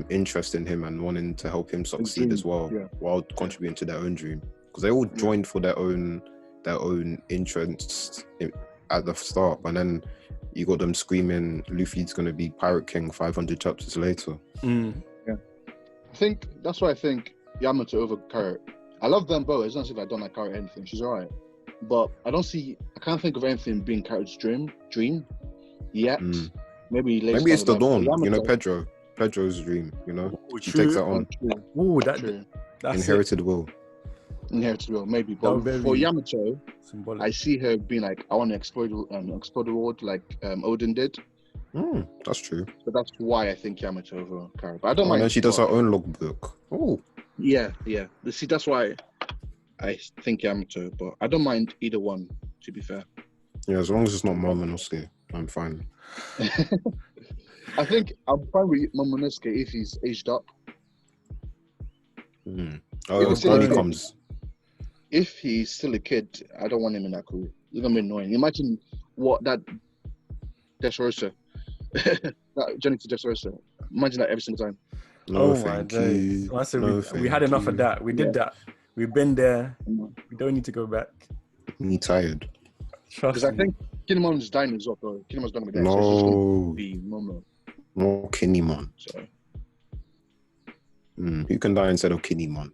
interest in him and wanting to help him succeed as well, while contributing to their own dream. Because they all joined for their own interests at the start, and then you got them screaming Luffy's gonna be Pirate King 500 chapters later. Yeah, I think that's why I think Yamato over Carrot. I love them both. It's not as if I don't like Carrot or anything. She's alright, but I can't think of anything being Carrot's dream yet. Maybe later. Maybe it's the dawn. You know, Pedro's dream. You know, he takes that on. That's inherited will. Inherited will, maybe. But for Yamato, symbolic. I see her being like, I want to explore the world like Odin did. That's true. So that's why I think Yamato over Kara. But I don't mind. And then she does her own logbook. Oh. Yeah. See, that's why I think Yamato, but I don't mind either one, to be fair. Yeah, as long as it's not Momonosuke, I'm fine. I think I'm fine with Momonosuke if he's aged up. Oh, when he comes. If he's still a kid, I don't want him in that crew. It's gonna be annoying. Imagine what that Dressrosa, that journey to Dressrosa. Imagine that every single time. No, thank you. We had enough of that. We did that. We've been there. We don't need to go back. Me tired. Because I think Kinemon's dying as well, though. Kinemon's gonna be there. No. So it's just gonna be Momo. No Kinemon. So. Who can die instead of Kinemon?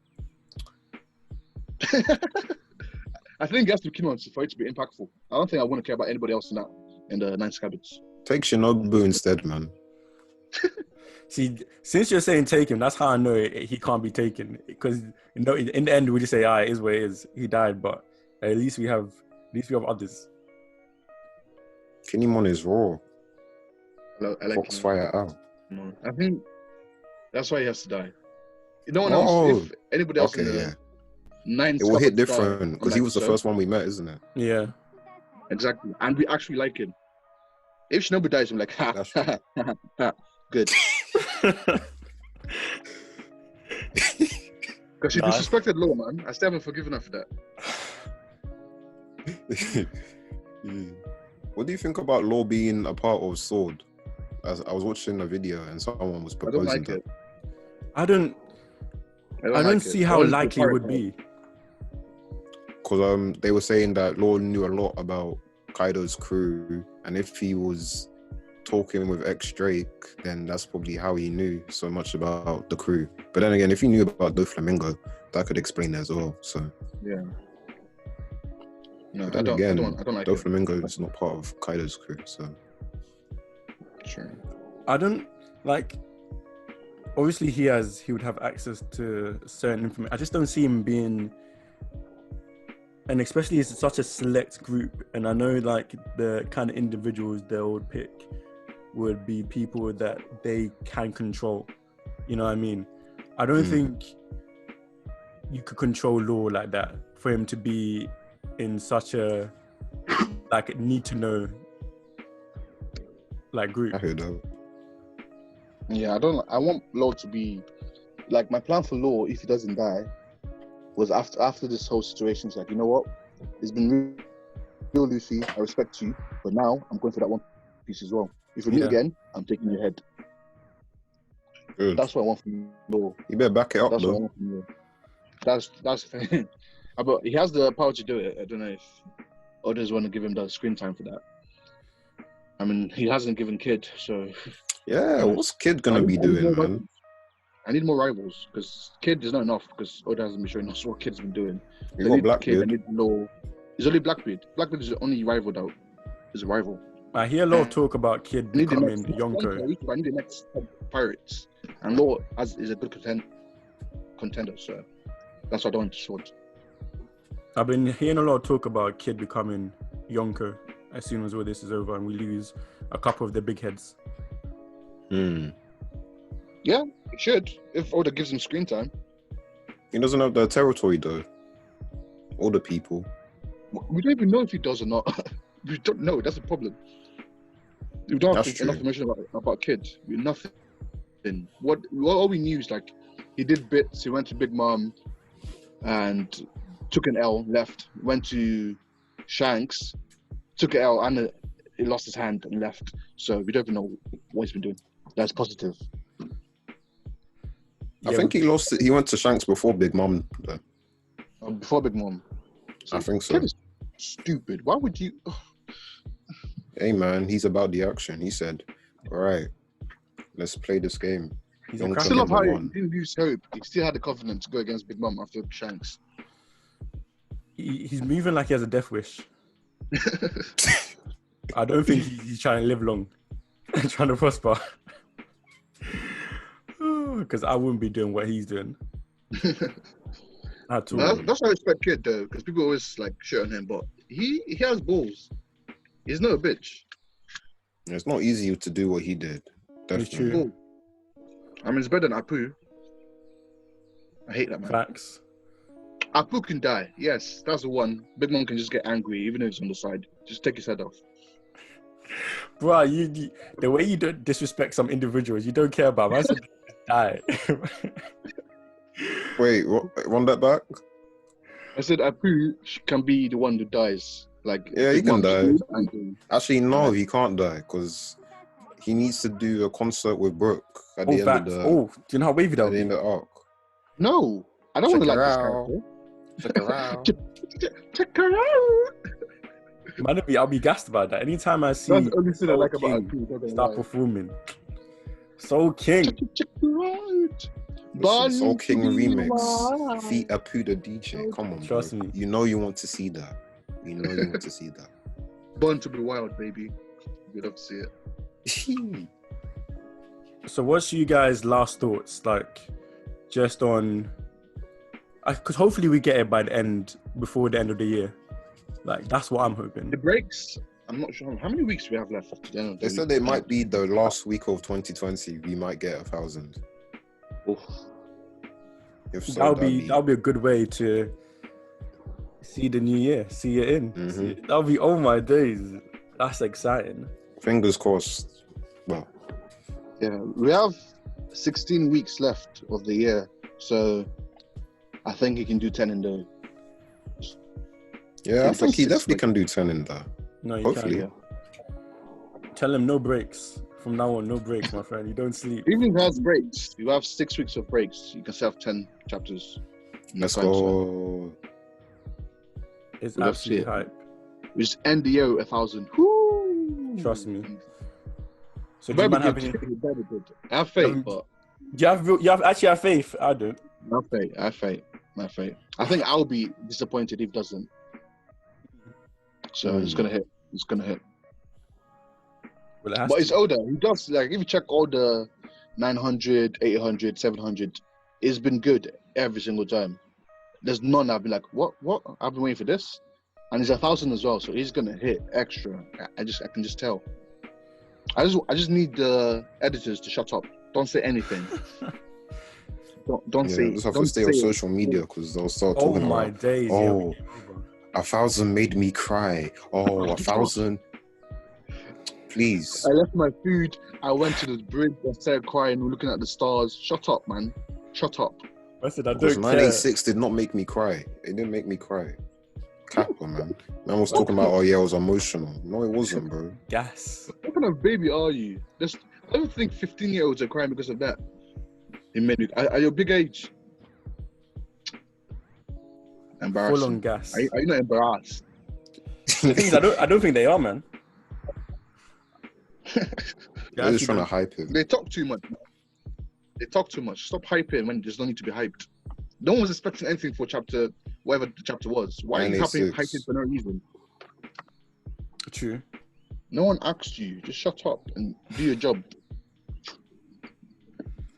I think it has to be Kinemon for it to be impactful. I don't think I want to care about anybody else in the Nine Scabbards. Take Shinobu instead, man. See, since you're saying take him, that's how I know he can't be taken. Because in the end, we just say, it is what it is. He died, but at least we have others. Kinemon is raw. I like Foxfire out. No, I think that's why he has to die. No one else. If anybody else in the Nine, it will hit different because he was the first one we met, isn't it? Yeah, exactly. And we actually like him. If Shinobu dies, I'm like, good. Because she disrespected Law, man. I still haven't forgiven her for that. What do you think about Law being a part of Sword? I was watching a video and someone was proposing I don't like that. it. I don't see how likely it would be. Because they were saying that Law knew a lot about Kaido's crew, and if he was talking with X-Drake, then that's probably how he knew so much about the crew. But then again, if he knew about Doflamingo, that could explain it as well. So yeah. No, I don't like Doflamingo is not part of Kaido's crew, so sure. I don't like. Obviously, he would have access to certain information. I just don't see him being, and especially it's such a select group. And I know like the kind of individuals they would pick would be people that they can control. You know what I mean? I don't think you could control Law like that for him to be in such a like need to know like group. I heard that. Yeah, I want Law to be like, my plan for Law, if he doesn't die, was after this whole situation. It's like, you know what? It's been real, Luffy. I respect you, but now I'm going for that one piece as well. If we meet again, I'm taking your head. Good. That's what I want from Law. You better back it up, That's though. what I want from Law. That's the thing. But he has the power to do it. I don't know if others want to give him the screen time for that. I mean, he hasn't given Kid, so. Yeah, what's Kid gonna be doing, man? I need more rivals because Kid is not enough because Oda hasn't been showing us what Kid's been doing. You got Blackbeard. Kid, it's only Blackbeard. Blackbeard is the only rival that is a rival. I hear a lot of talk about Kid becoming Yonko. I need the next Pirates, and Law is a good contender, so that's why I don't want to short. I've been hearing a lot of talk about Kid becoming Yonko as soon as all this is over and we lose a couple of the big heads. Yeah, it should. If Oda gives him screen time. He doesn't have the territory though. All the people. We don't even know if he does or not. We don't know. That's the problem. We don't have That's enough true. information about Kid. We nothing. What all we knew is like he did bits. He went to Big Mom and took an L, left. Went to Shanks, took an L, and he lost his hand and left. So we don't even know what he's been doing. That's positive. I think he lost it. He went to Shanks before Big Mom. Though. Before Big Mom. I think so. Kid is stupid. Why would you? Hey man, he's about the action. He said, "All right, let's play this game." He's Yonko a Still love how he *1. didn't lose hope. He still had the confidence to go against Big Mom after Shanks. He's moving like he has a death wish. I don't think he's trying to live long, trying to prosper. Because I wouldn't be doing what he's doing at all. That's why I respect Kid though, because people always like shit on him, but he has balls. He's not a bitch. It's not easy to do what he did. It's Definitely. true. I mean, it's better than Apu. I hate that man. Facts. Apu can die. Yes, that's the one. Big Mom can just get angry, even if it's on the side. Just take his head off. Bro, you the way you don't disrespect some individuals, you don't care about. Man said die. Wait, what? Run that back? I said Apu can be the one who dies. Like Yeah, he Big can Mom die. should be angry. Actually, no, he can't die because he needs to do a concert with Brooke at the end Facts. of the Do you know how wavy that at the would end be? of the arc. No, I don't want to Check like her this out. character. Check her out. Check her out. Man, I'll be gassed about that. Anytime I see That's the only thing I Soul like about King Apu. Not gonna start lie. performing, Soul King. Check her out. Listen, Soul Born King to be remix wild. feat Apu the DJ. Come on, Trust bro. me. You know you want to see that. You know you want to see that. Born to be wild, baby. We'd love to see it. So, what's you guys' last thoughts? Like, just on, because hopefully we get it by the end, before the end of the year. Like, that's what I'm hoping. The breaks. I'm not sure how many weeks we have left after the end of the They said it might be the last week of 2020. We might get 1,000. Oof. If so, That'll be a good way to see the new year, see it in. Mhm. That'll be, oh my days, that's exciting. fingers crossed. Well, Yeah, we have 16 weeks left of the year, so I think he can do 10 in the. yeah, I It's think just he 6 definitely weeks. can do 10 in there. No, you Hopefully. can't. Tell him no breaks. From now on, no breaks, my friend. You don't sleep. Even if he has breaks, you have 6 weeks of breaks. You can still have 10 chapters. in Let's the time, so go. It's We'll have to see absolutely it. hype. we just end the year with 1,000. Woo! Trust me. So do Better you be man have good. any? Better be good. I have faith, but You actually have faith? I don't. I have faith. I have faith. I think I'll be disappointed if it doesn't. So it's gonna hit. It's gonna hit. Well, it has But to. it's older. He does, like, if you check all the 900, 800, 700, it's been good every single time. There's none I've been like, what? I've been waiting for this. And he's 1,000 as well, so he's gonna hit extra. I can just tell. I just need the editors to shut up. Don't say anything. Don't Yeah, say. just have Don't to stay say on it. social media because they'll start Oh talking my about, days. oh, Yeah. 1,000 made me cry. Oh, 1,000. Please. I left my food. I went to the bridge and started crying, looking at the stars. Shut up, man. Shut up. I said I Because don't care. 986 did not make me cry. It didn't make me cry. Kappa, man. Man was talking about, oh yeah, I was emotional. No, it wasn't, bro. Gas. What kind of baby are you? I don't think 15-year-olds are crying because of that. It made me. Are you big age? Embarrassing. Full on gas. Are you not embarrassed? The thing is, I don't think they are, man. They're just trying to hype him. They talk too much. They talk too much. Stop hyping when there's no need to be hyped. No one was expecting anything for chapter, whatever the chapter was. Why are you hyping 96. for no reason? True. No one asked you. Just shut up and do your job.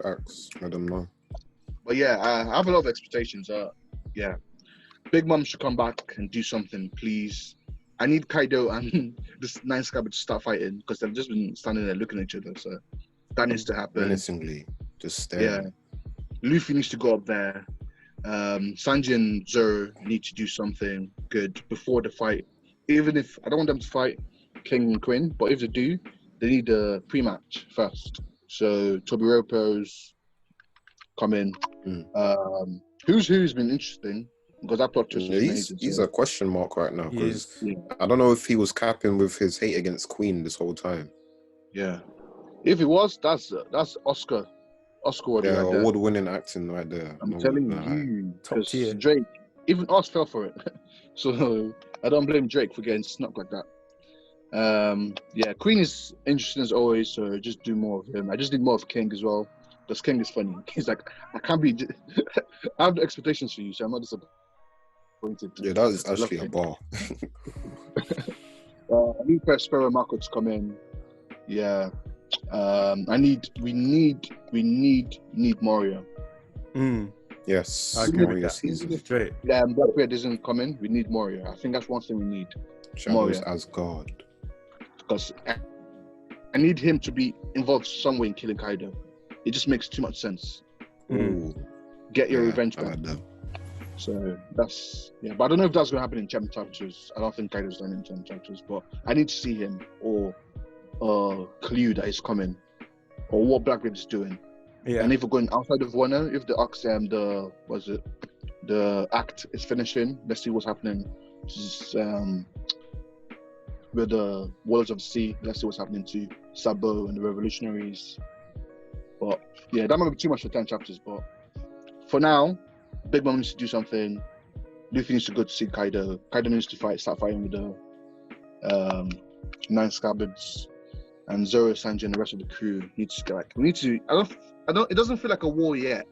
Facts. I don't know. But yeah, I have a lot of expectations. Yeah, Big Mom should come back and do something, please. I need Kaido and this Nine Scabbard to start fighting because they've just been standing there looking at each other. So that needs to happen. Menacingly. Just staring. Yeah, Luffy needs to go up there. Sanji and Zoro need to do something good before the fight. Even if I don't want them to fight King and Queen, but if they do, they need a pre-match first. So Toby Ropo's coming. Who's been interesting because that plot twist was amazing. He's a question mark right now because Yes. I don't know if he was capping with his hate against Queen this whole time. Yeah, if it was, that's Oscar worthy right there. Award-winning acting right there. I'm telling you, Top tier. Drake, even us fell for it. So I don't blame Drake for getting snuck like that. Queen is interesting as always, so just do more of him. I just need more of King as well, because King is funny. He's like, I can't be. I have the expectations for you, so I'm not disappointed. Yeah, that is actually a bar. I need Prospero Marco to come in. Yeah. We need Mario. Yes, I agree with Mario that. season. Straight. Yeah, Blackbeard doesn't come in. We need Mario. I think that's one thing we need. Shadows as God. Because I need him to be involved some way in killing Kaido. It just makes too much sense. Ooh. Get your revenge I back. like that. So that's but I don't know if that's going to happen in Champion Chapters. I don't think Kaido's done in Champion Chapters, but I need to see him or clue that is coming or what Blackbeard is doing. Yeah. And if we're going outside of Wano, if the act is finishing, let's see what's happening. With the Warlords of the Sea, let's see what's happening to Sabo and the Revolutionaries. But yeah, that might be too much for 10 chapters. But for now, Big Mom needs to do something. Luffy needs to go to see Kaido. Kaido needs to start fighting with the 9 Scabbards. And Zoro, Sanji, and the rest of the crew need to it doesn't feel like a war yet.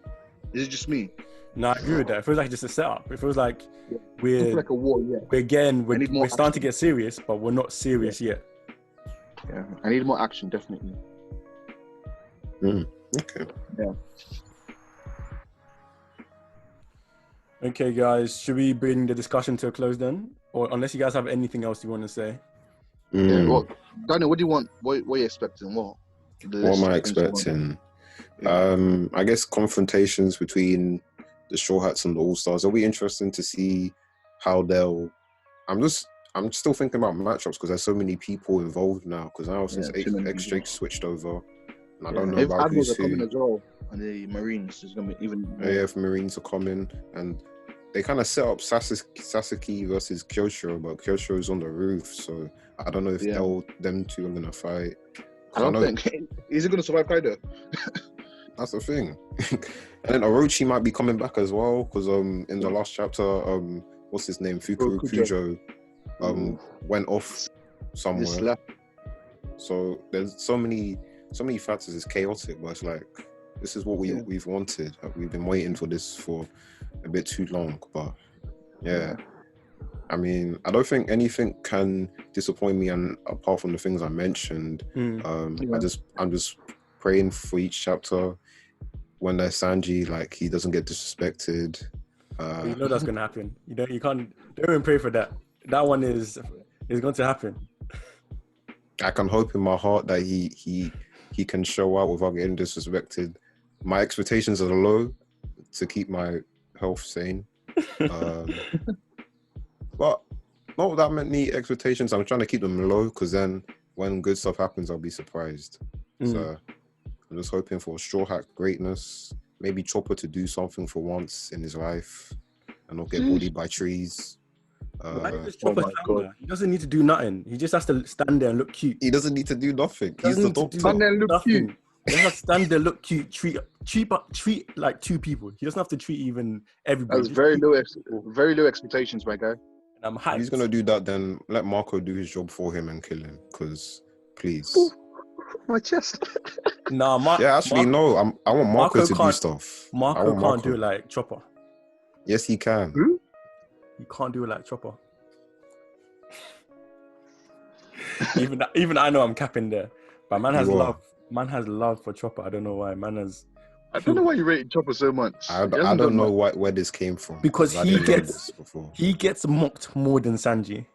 Is it just me? No, I agree with that. It feels like just a setup. It feels like It doesn't feel like a war yet. we're starting to get serious, but we're not serious yet. Yeah, I need more action, definitely. Okay. Yeah. Okay, guys, should we bring the discussion to a close then? Or unless you guys have anything else you want to say? Yeah. Well, Daniel, what do you want? What are you expecting? What am I expecting? I guess confrontations between the Straw Hats and the All Stars. It'll be interesting to see how they'll. I'm still thinking about matchups because there's so many people involved now. Because now since X Drake switched over, and I don't know about Admirals who's are coming who. as well, and the Marines is going to be even. If Marines are coming, and they kind of set up Sasuke versus Kyosho, but Kyosho is on the roof, so I don't know if them two are gonna fight. I don't think is he gonna survive Kaido. That's the thing. And then Orochi might be coming back as well because in the last chapter, what's his name, Fujo, went off somewhere. So there's so many factors. It's chaotic, but it's like this is what we've wanted. We've been waiting for this for a bit too long, but I mean, I don't think anything can disappoint me, and apart from the things I mentioned, I'm just praying for each chapter when there's Sanji, like he doesn't get disrespected. You know that's gonna happen. Don't even pray for that. That one is going to happen. I can hope in my heart that he can show out without getting disrespected. My expectations are low to keep my health sane. But not that many expectations. I'm trying to keep them low because then when good stuff happens, I'll be surprised. So I'm just hoping for Straw Hat greatness. Maybe Chopper to do something for once in his life and not get bullied by trees. He doesn't need to do nothing. He just has to stand there and look cute. He doesn't need to do nothing. He's the doctor. Stand there and look cute. He doesn't have to stand there, look cute, treat like 2 people. He doesn't have to treat even everybody. That's very low expectations, my guy. I'm hyped. He's gonna do that. Then let Marco do his job for him and kill him. Because please. Ooh, my chest. Nah, no. I want Marco to do stuff. Marco can't do it like Chopper. Yes, he can. Who? You can't do it like Chopper. even I know I'm capping there, but man has love. Man has love for Chopper. I don't know why. I don't know why you rated Chopper so much. I don't know where this came from. Because he gets mocked more than Sanji.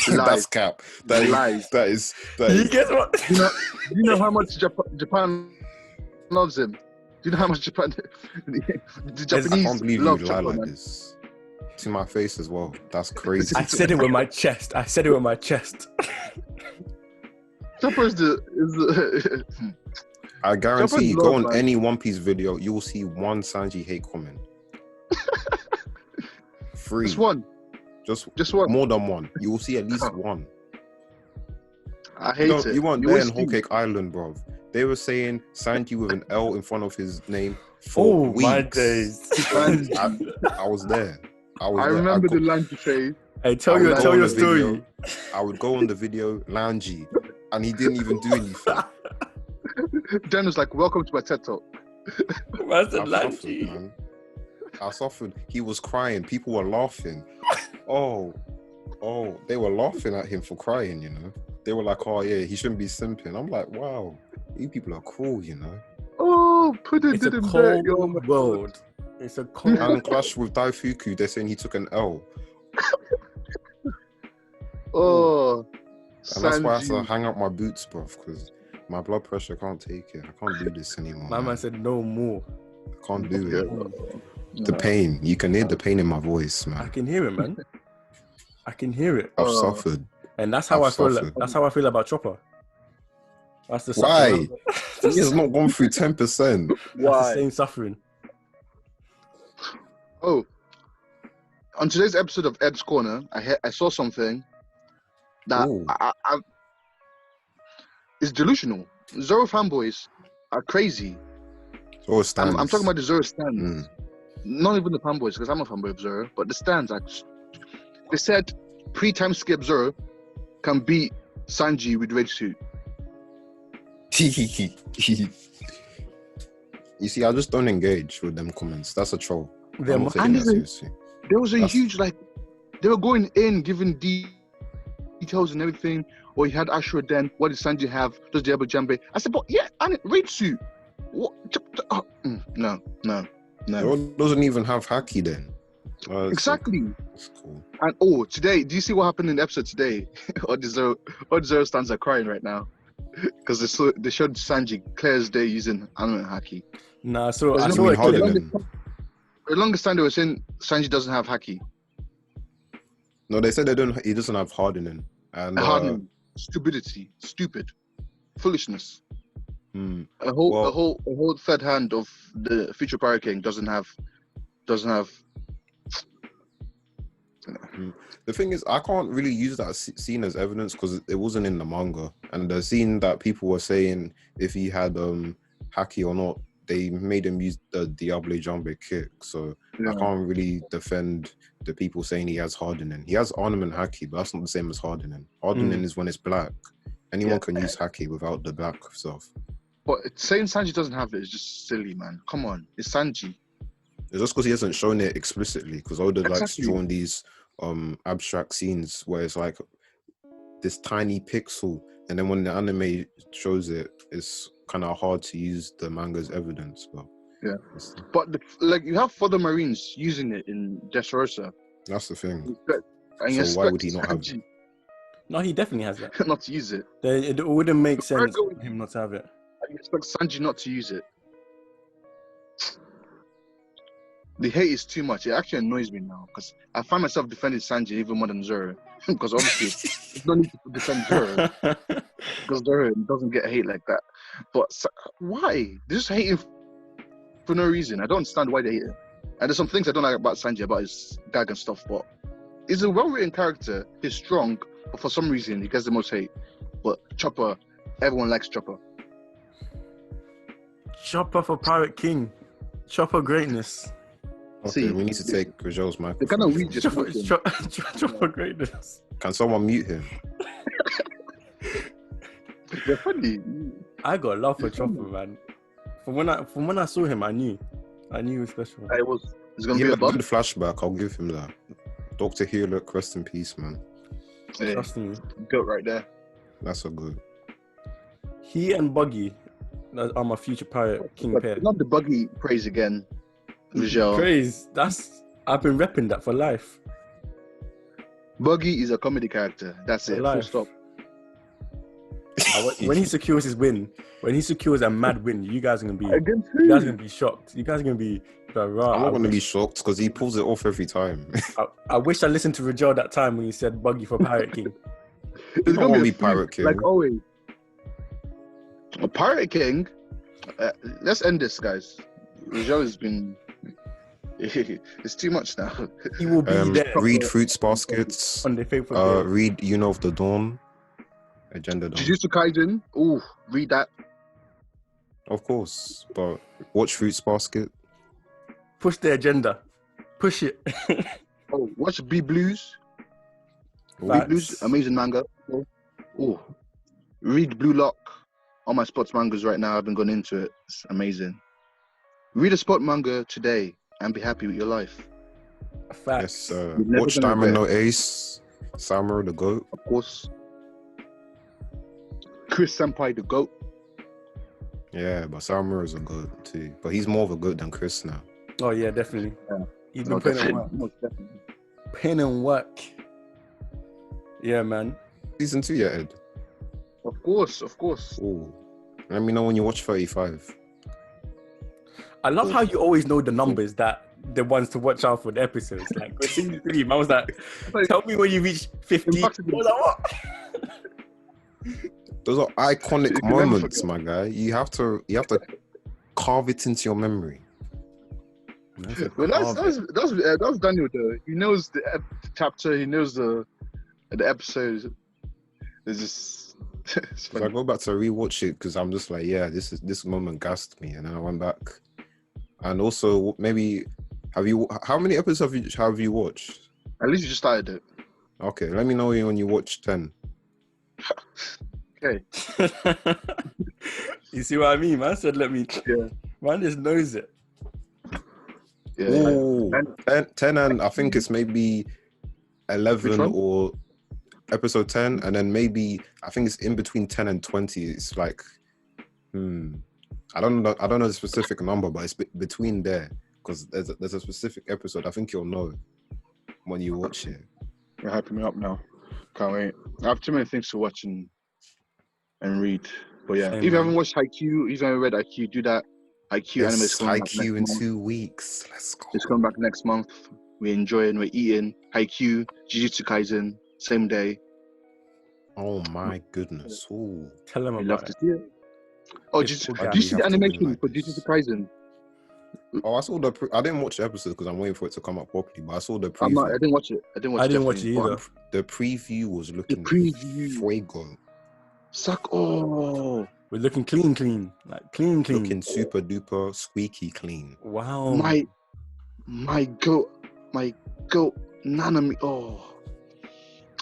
That's cap. That is. He gets what? Do you know how much Japan loves him? Do you know how much Japan? The Japanese I can't believe love you lie Chopper, like man. this to my face as well. That's crazy. I said it with my chest. Chopper is the I guarantee you, Chopper's go love, on man. any One Piece video, you will see one Sanji hate comment. 3. Just one. Just one. More than one. You will see at least one. I hate it. You weren't You there always in Whole think- Cake Island, bro. They were saying Sanji with an L in front of his name for Oh weeks. my days! I was there. I remember the lanji phase. Hey, tell I your would go tell on your the video. story. I would go on the video, Lanji, and he didn't even do anything. Jen was like, "Welcome to my TED Talk." That's a I suffered, lanji. man. I suffered. He was crying. People were laughing. Oh, they were laughing at him for crying, you know. They were like, oh yeah, he shouldn't be simping. I'm like, wow, you people are cruel, you know. Oh, put it It's a in bed, cold yo, my world. It's a cold. And clash with Daifuku, they're saying he took an L. Oh, And that's why I had to Sanji. hang up my boots, bro, because my blood pressure can't take it. I can't do this anymore. My man man. said no more. I can't do it. The Yeah. pain. You can hear the pain in my voice, I man. can hear it, man. I can hear it, I've Oh. suffered. and that's how I've I feel. suffered. That's how I feel about Chopper. That's the Why? suffering. He has not gone through 10%. That's the Why? same suffering. Oh, on today's episode of Ed's Corner, I saw something that Ooh. is delusional. Zoro fanboys are crazy. Oh, stands. I'm talking about the Zoro stands. Mm. Not even the fanboys, because I'm a fanboy of Zoro, but the stands. They said pre-time skip Zoro can beat Sanji with red suit. You see, I just don't engage with them comments. That's a troll. I'm Them- not taking that And even- seriously. There was a That's- huge, like, they were going in, giving details and everything. Or he had Ashura then. What did Sanji have? Does Diablo Jimbe? I said, but yeah, and red suit. What? No. Zoro doesn't even have haki then. Exactly. That's cool. And today, do you see what happened in the episode today? all the Zoro stands are crying right now. Because they showed Sanji clear as day using anime haki. Nah, so There's I no saw mean it. harder clear. than- For the longest time, they were saying Sanji doesn't have haki. No, they said he doesn't have hardening. And Hardening, stupidity, stupid, foolishness. hmm, A whole third hand of the future Pirate King doesn't have. the thing is, I can't really use that scene as evidence because it wasn't in the manga. And the scene that people were saying if he had haki or not, they made him use the Diablo Jumbe kick. So I can't really defend the people saying he has hardening. He has ornament haki, but that's not the same as hardening. Hardening is when it's black. Anyone can use haki without the black stuff. But saying Sanji doesn't have it is just silly, man. Come on, it's Sanji. It's just because he hasn't shown it explicitly. Because Oda likes Exactly. drawing these abstract scenes where it's like this tiny pixel, and then when the anime shows it, it's kind of hard to use the manga's evidence. But Yeah. But you have further Marines using it in Dressrosa. that's the thing. And So why would he not have Sanji No, he definitely has that. not to use it? Then it wouldn't make sense going- for him not to have it. I expect Sanji not to use it. The hate is too much. It actually annoys me now because I find myself defending Sanji even more than Zoro. Because obviously, there's no need to defend Zoro because Zoro doesn't get hate like that. But why? They're just hating for no reason. I don't understand why they hate him. And there's some things I don't like about Sanji, about his gag and stuff. But he's a well-written character. He's strong, but for some reason, he gets the most hate. But Chopper, everyone likes Chopper. Chopper for Pirate King. Chopper greatness. Okay, See, we need to take Rajel's They microphone. kind of weed just Chopper, smoking. Chopper greatness. Can someone mute him? They're funny. I got love for Chopper, man. From when I saw him, I knew he was special. It's gonna Give be him a a bug. good flashback. I'll give him that. Dr. Heerlijk, rest in peace, man. Hey, Trust me. goat right there. That's so good. He and Buggy are my future Pirate King But pair. not the buggy praise again, Vijel. Praise. I've been repping that for life. Buggy is a comedy character. That's For it. Full life. stop. When he secures his win, when he secures a mad win, you guys are gonna be shocked. You guys are gonna be I'm rah. not going to be shocked because he pulls it off every time. I wish I listened to Rajel that time when he said Buggy for Pirate King. It's don't gonna want be me a feud, Pirate King. like always. A Pirate King. Let's end this, guys. Rizal has been. It's too much now. He will be there Read Fruits Baskets. on the faithful day. Read You Know of the Dawn. Agenda Dawn. Jujutsu Kaisen. Ooh, read that. Of course, but watch Fruits Basket. Push the agenda. Push it. Oh, watch B Blues. B Facts. Blues, amazing manga. Oh, read Blue Lock. All my sports mangas right now. I've been going into it. It's amazing. Read a sport manga today and be happy with your life. Facts. Yes, sir. You're never Watch gonna Diamond regret. No Ace. Samurai the GOAT. Of course. Chris Senpai, the GOAT. Yeah, but Samurai is a GOAT too. But he's more of a GOAT than Chris now. Oh yeah, definitely. Yeah. He's been No, putting in definitely. work. Most definitely. Pin and work. Yeah, man. Season 2 yet, Ed? Of course, of course. Ooh. Let me know when you watch 35. I love how you always know the numbers that the ones to watch out for the episodes. Like with season 3, I was like, tell me when you reach 50. I was like, what? Those are iconic You can never moments, forget. my guy. You have to carve it into your memory. Well, that's Daniel though. He knows the chapter. He knows the episode. It's just it's So I funny. go back to rewatch it because I'm just like, yeah, this moment gassed me, and then I went back. And also, maybe how many episodes have you watched? At least you just started it. Okay, let me know when you watch 10. Okay. You see what I mean? Man said, let me. Yeah. Man just knows it. Yeah. Ooh, And 10 and I think it's maybe Which 11 one? or episode 10, and then maybe I think it's in between 10 and 20. It's like, I don't know the specific number, but it's between there because there's a specific episode. I think you'll know when you watch it. you're hyping me up now. Can't wait. I have too many things to watch and read. But yeah, Same, if you man. haven't watched Haikyuu, if you haven't read Haikyuu, do that. Haikyuu anime is Yes, coming back next IQ in month. 2 weeks. Let's go. It's coming back next month. We're enjoying, we're eating. Haikyuu, Jujutsu Kaisen, same day. Oh my goodness. Ooh. Tell him We about love to it. see it. Oh, It's cool, do guys. you see have the to win animation like for this. Jujutsu Kaisen? Oh, I saw I didn't watch the episode because I'm waiting for it to come up properly, but I saw the I preview. didn't watch it. I didn't watch it either. The preview was looking preview. fuego. Suck. Oh, We're looking clean. Like clean. Looking super duper squeaky clean. Wow. my goat, Nanami. Oh,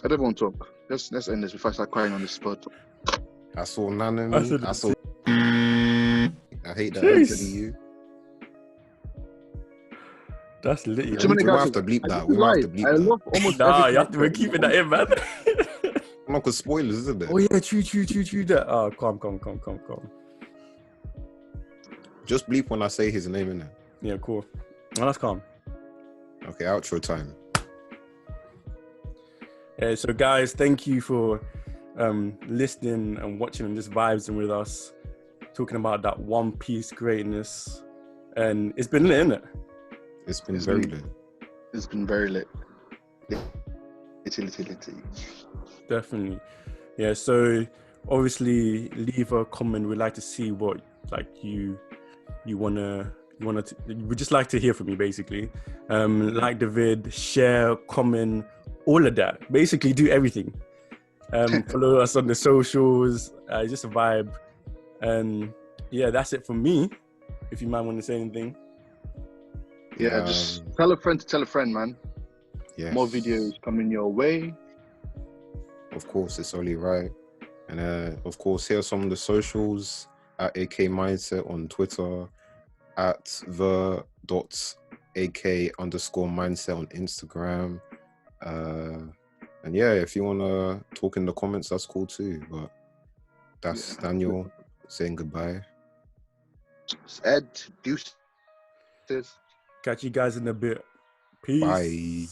I don't want to talk. Let's end this before I start crying on this spot. I saw Nanami. I saw. I hate that Jeez. Anthony you. That's lit. Too many We might guys- have to bleep I that. just We might have to lied. bleep I that. love almost Nah, every you have to, we're character. keeping that in, man. No, because spoilers, isn't there? Oh yeah, true. That. Oh, calm. Just bleep when I say his name, innit? Yeah, cool. Oh, that's calm. Okay, outro time. Yeah, so guys, thank you for listening and watching and just vibing with us, talking about that One Piece greatness. And it's been lit, isn't it? It's been It's very been- lit. It's been very lit. It's. Definitely. Yeah, so obviously leave a comment. We'd like to see what you wanna we'd just like to hear from you basically. Like the vid, share, comment, all of that. Basically do everything. Follow us on the socials. It's just a vibe. And yeah, that's it from me. If you might want to say anything. Yeah, just tell a friend to tell a friend, man. Yes. More videos coming your way. Of course, it's only right. And of course, here's some of the socials at AK Mindset on Twitter, at the.ak_mindset on Instagram. And yeah, if you want to talk in the comments, that's cool too. But that's Daniel saying goodbye. It's Ed, deuces. Catch you guys in a bit. Peace. Bye.